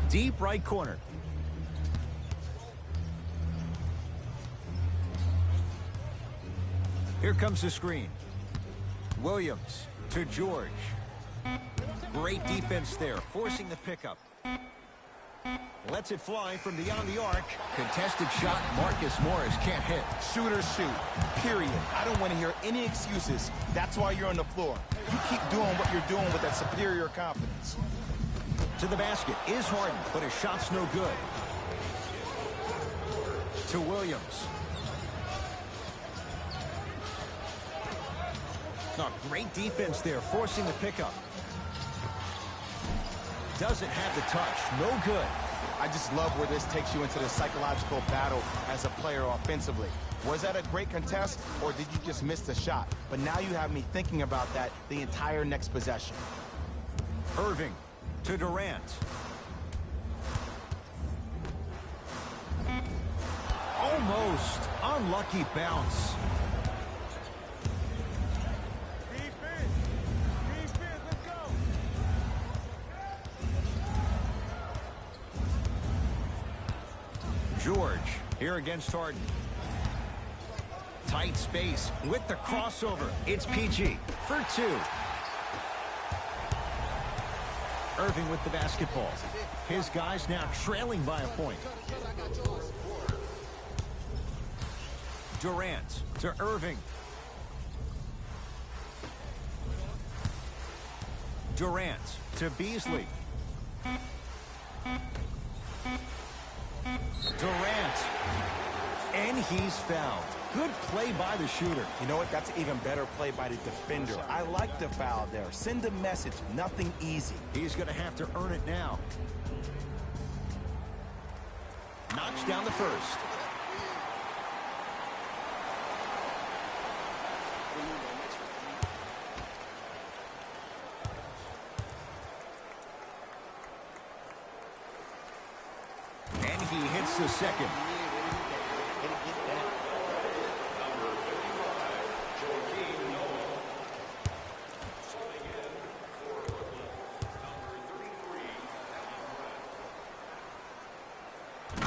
Deep right corner. Here comes the screen. Williams to George. Great defense there, forcing the pickup. Lets it fly from beyond the arc. Contested shot, Marcus Morris can't hit. Shooters shoot, period. I don't want to hear any excuses. That's why you're on the floor. You keep doing what you're doing with that superior confidence. To the basket is Harden, but his shot's no good. To Williams. No, great defense there, forcing the pickup. Doesn't have the touch. No good. I just love where this takes you into the psychological battle as a player offensively. Was that a great contest, or did you just miss the shot? But now you have me thinking about that the entire next possession. Irving to Durant. Almost. Unlucky bounce. George here against Harden. Tight space with the crossover. It's PG for 2. Irving with the basketball. His guys now trailing by a point. Durant to Irving. Durant to Beasley. Durant. And he's fouled. Good play by the shooter. You know what? That's an even better play by the defender. I like the foul there. Send a message. Nothing easy. He's going to have to earn it now. Knocks down the first. And he hits the second.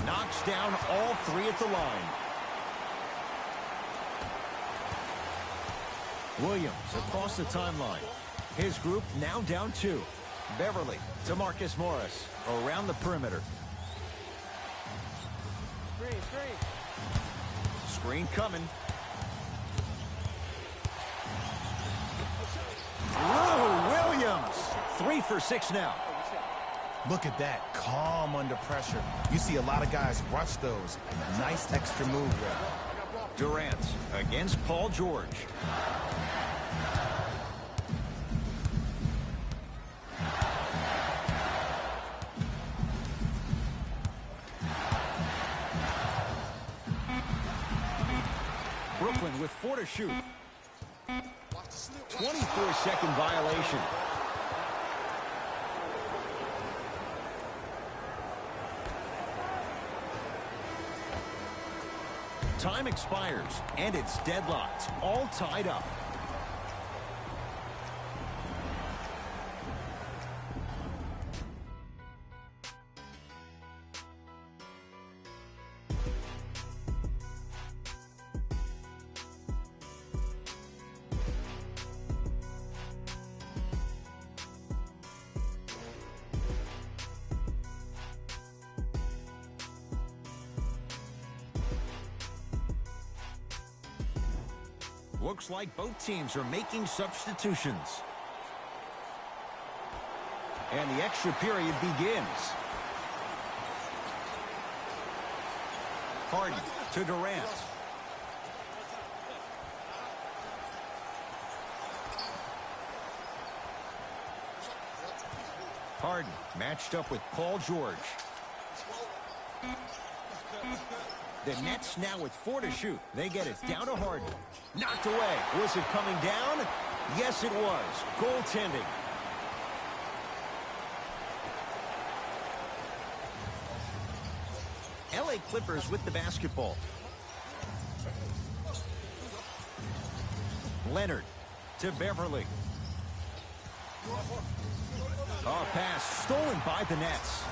Knocks down all 3 at the line. Williams across the timeline. His group now down 2. Beverly to Marcus Morris around the perimeter. Screen coming. Whoa, Williams. 3 for 6 now. Look at that. Calm under pressure. You see a lot of guys rush those. Nice extra move there. Durant against Paul George. Brooklyn with 4 to shoot. 24-second violation. Time expires, and it's deadlocked, all tied up. Looks like both teams are making substitutions. And the extra period begins. Harden to Durant. Harden matched up with Paul George. The Nets now with 4 to shoot. They get it down to Harden. Knocked away. Was it coming down? Yes, it was. Goaltending. LA Clippers with the basketball. Leonard to Beverly. Oh, pass stolen by the Nets.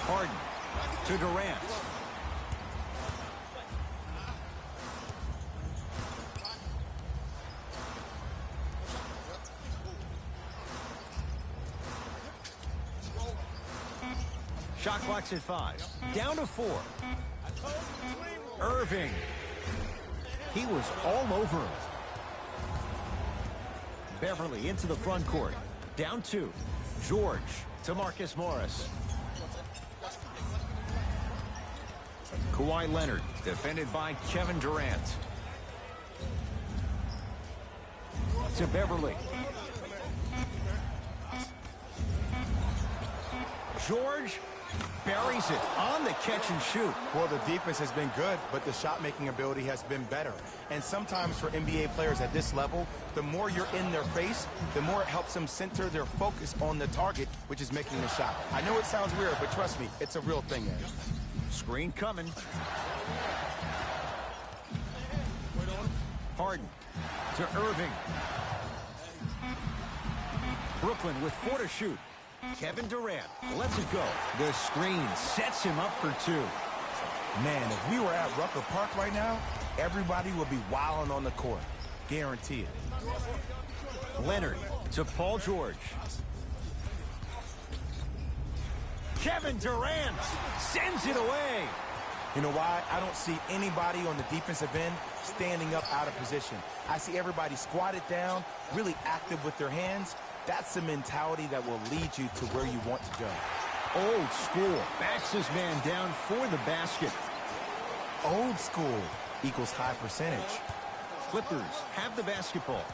Harden to Durant. Shot clock's at 5. Down to 4. Irving. He was all over him. Beverly into the front court. Down 2. George to Marcus Morris. Kawhi Leonard, defended by Kevin Durant. To Beverly. George buries it on the catch and shoot. Well, the defense has been good, but the shot-making ability has been better. And sometimes for NBA players at this level, the more you're in their face, the more it helps them center their focus on the target, which is making the shot. I know it sounds weird, but trust me, it's a real thing, Ed. Screen coming. Harden to Irving. Brooklyn with 4 to shoot. Kevin Durant lets it go. The screen sets him up for 2. Man, if we were at Rucker Park right now, everybody would be wilding on the court. Guarantee it. Leonard to Paul George. Kevin Durant sends it away. You know why? I don't see anybody on the defensive end standing up out of position. I see everybody squatted down, really active with their hands. That's the mentality that will lead you to where you want to go. Old school. Backs his man down for the basket. Old school equals high percentage. Clippers have the basketball.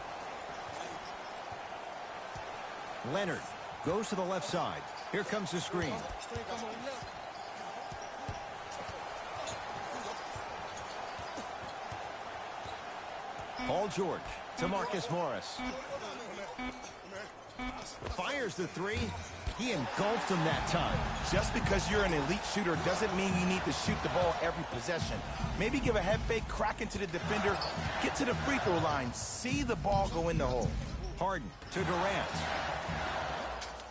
Leonard goes to the left side. Here comes the screen. Paul George to Marcus Morris. Fires the 3. He engulfed him that time. Just because you're an elite shooter doesn't mean you need to shoot the ball every possession. Maybe give a head fake, crack into the defender, get to the free throw line, see the ball go in the hole. Harden to Durant.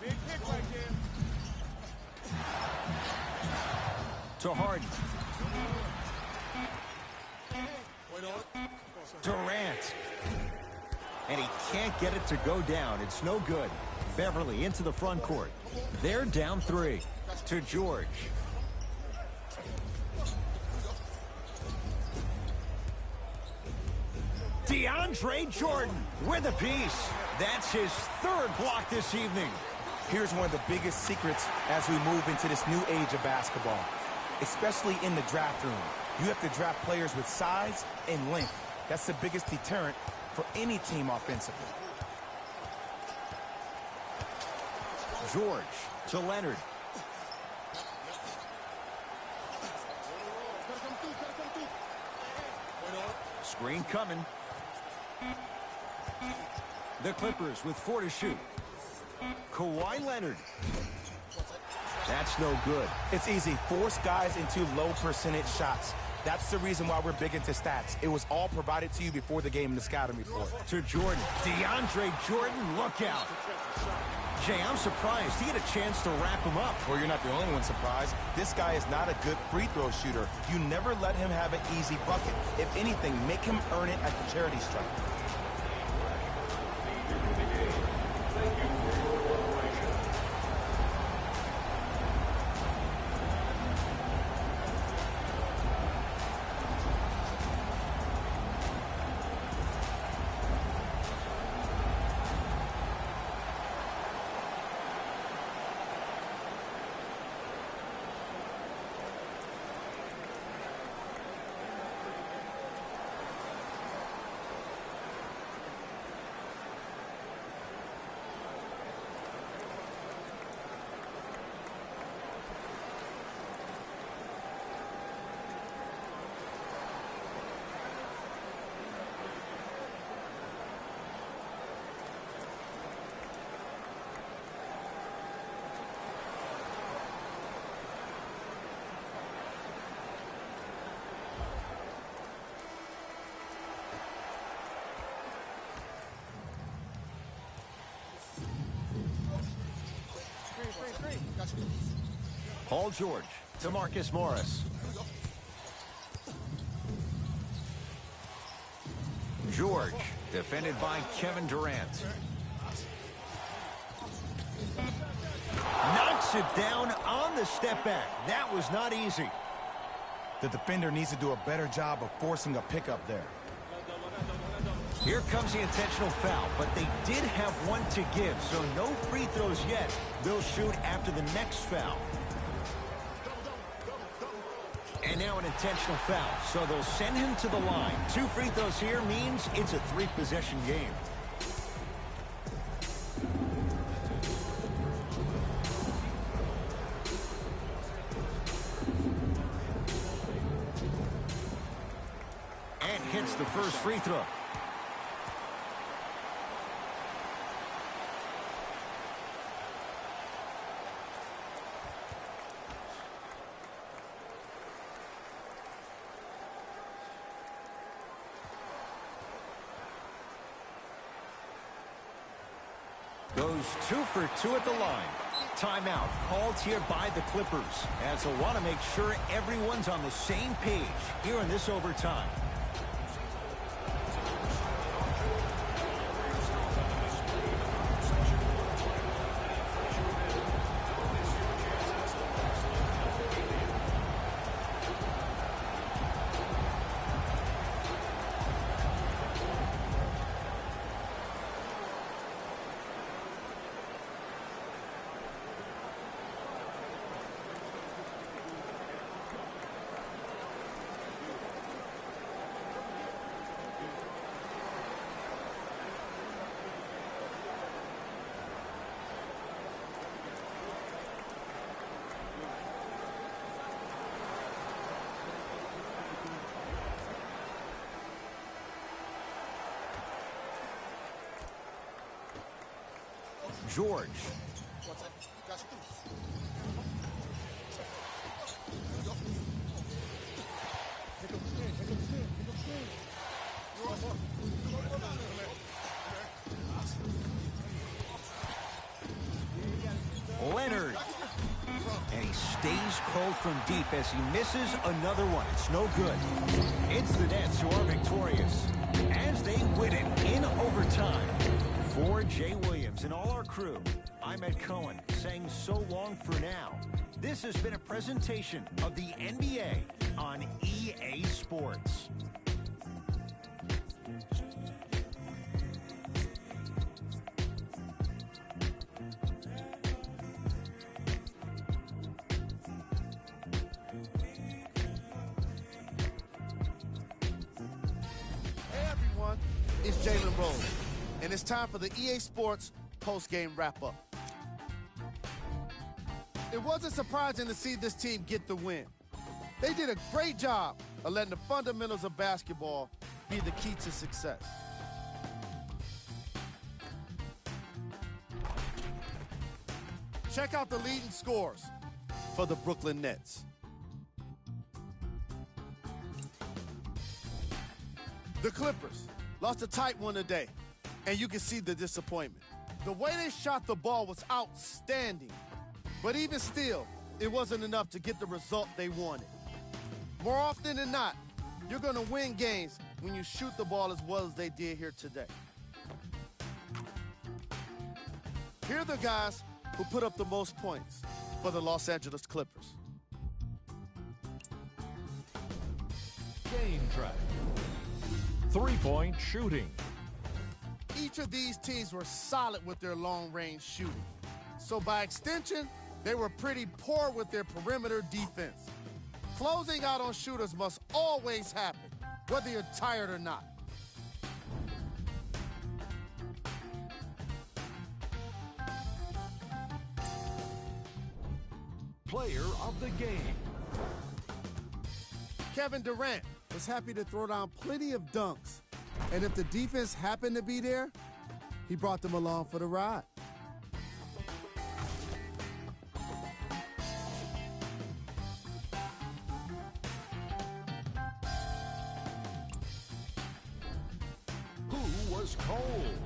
Big kick right there. To Harden. Durant. And he can't get it to go down. It's no good. Beverly into the front court. They're down 3. To George. DeAndre Jordan with a piece. That's his 3rd block this evening. Here's one of the biggest secrets as we move into this new age of basketball, especially in the draft room. You have to draft players with size and length. That's the biggest deterrent for any team offensively. George to Leonard. Screen coming. The Clippers with 4 to shoot. Kawhi Leonard. That's no good. It's easy. Force guys into low percentage shots. That's the reason why we're big into stats. It was all provided to you before the game in the scouting report. To Jordan. DeAndre Jordan, look out. Jay, I'm surprised. He had a chance to wrap him up. Well, you're not the only one surprised. This guy is not a good free throw shooter. You never let him have an easy bucket. If anything, make him earn it at the charity stripe. Paul George to Marcus Morris. George, defended by Kevin Durant. Knocks it down on the step back. That was not easy. The defender needs to do a better job of forcing a pickup there. Here comes the intentional foul, but they did have one to give, so no free throws yet. They'll shoot after the next foul. And now an intentional foul, so they'll send him to the line. 2 free throws here means it's a 3-possession game. And hits the first free throw. Goes 2 for 2 at the line. Timeout called here by the Clippers, as they'll want to make sure everyone's on the same page here in this overtime. George. Leonard. And he stays cold from deep as he misses another one. It's no good. It's the Nets who are victorious as they win it in overtime. For Jay Williams and all our crew, I'm Ed Cohen saying so long for now. This has been a presentation of the NBA on EA Sports. Hey everyone, it's Jalen Rose, and it's time for the EA Sports post-game wrap-up. It wasn't surprising to see this team get the win. They did a great job of letting the fundamentals of basketball be the key to success. Check out the leading scores for the Brooklyn Nets. The Clippers lost a tight one today, and you can see the disappointment. The way they shot the ball was outstanding, but even still, it wasn't enough to get the result they wanted. More often than not, you're going to win games when you shoot the ball as well as they did here today. Here are the guys who put up the most points for the Los Angeles Clippers. Game track. Three-point shooting. Each of these teams were solid with their long-range shooting. So by extension, they were pretty poor with their perimeter defense. Closing out on shooters must always happen, whether you're tired or not. Player of the game. Kevin Durant was happy to throw down plenty of dunks. And if the defense happened to be there, he brought them along for the ride. Who was cold?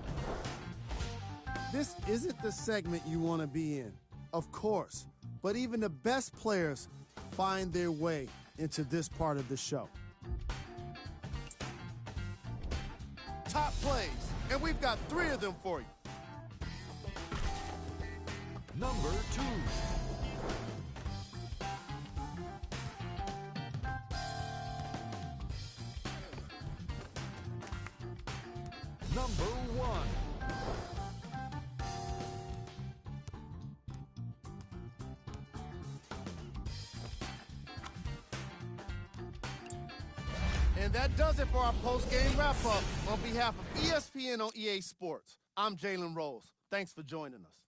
This isn't the segment you want to be in, of course. But even the best players find their way into this part of the show. Top plays, and we've got 3 of them for you. Number 2. Number 1. And that does it for our post-game wrap-up. On behalf of ESPN on EA Sports, I'm Jalen Rose. Thanks for joining us.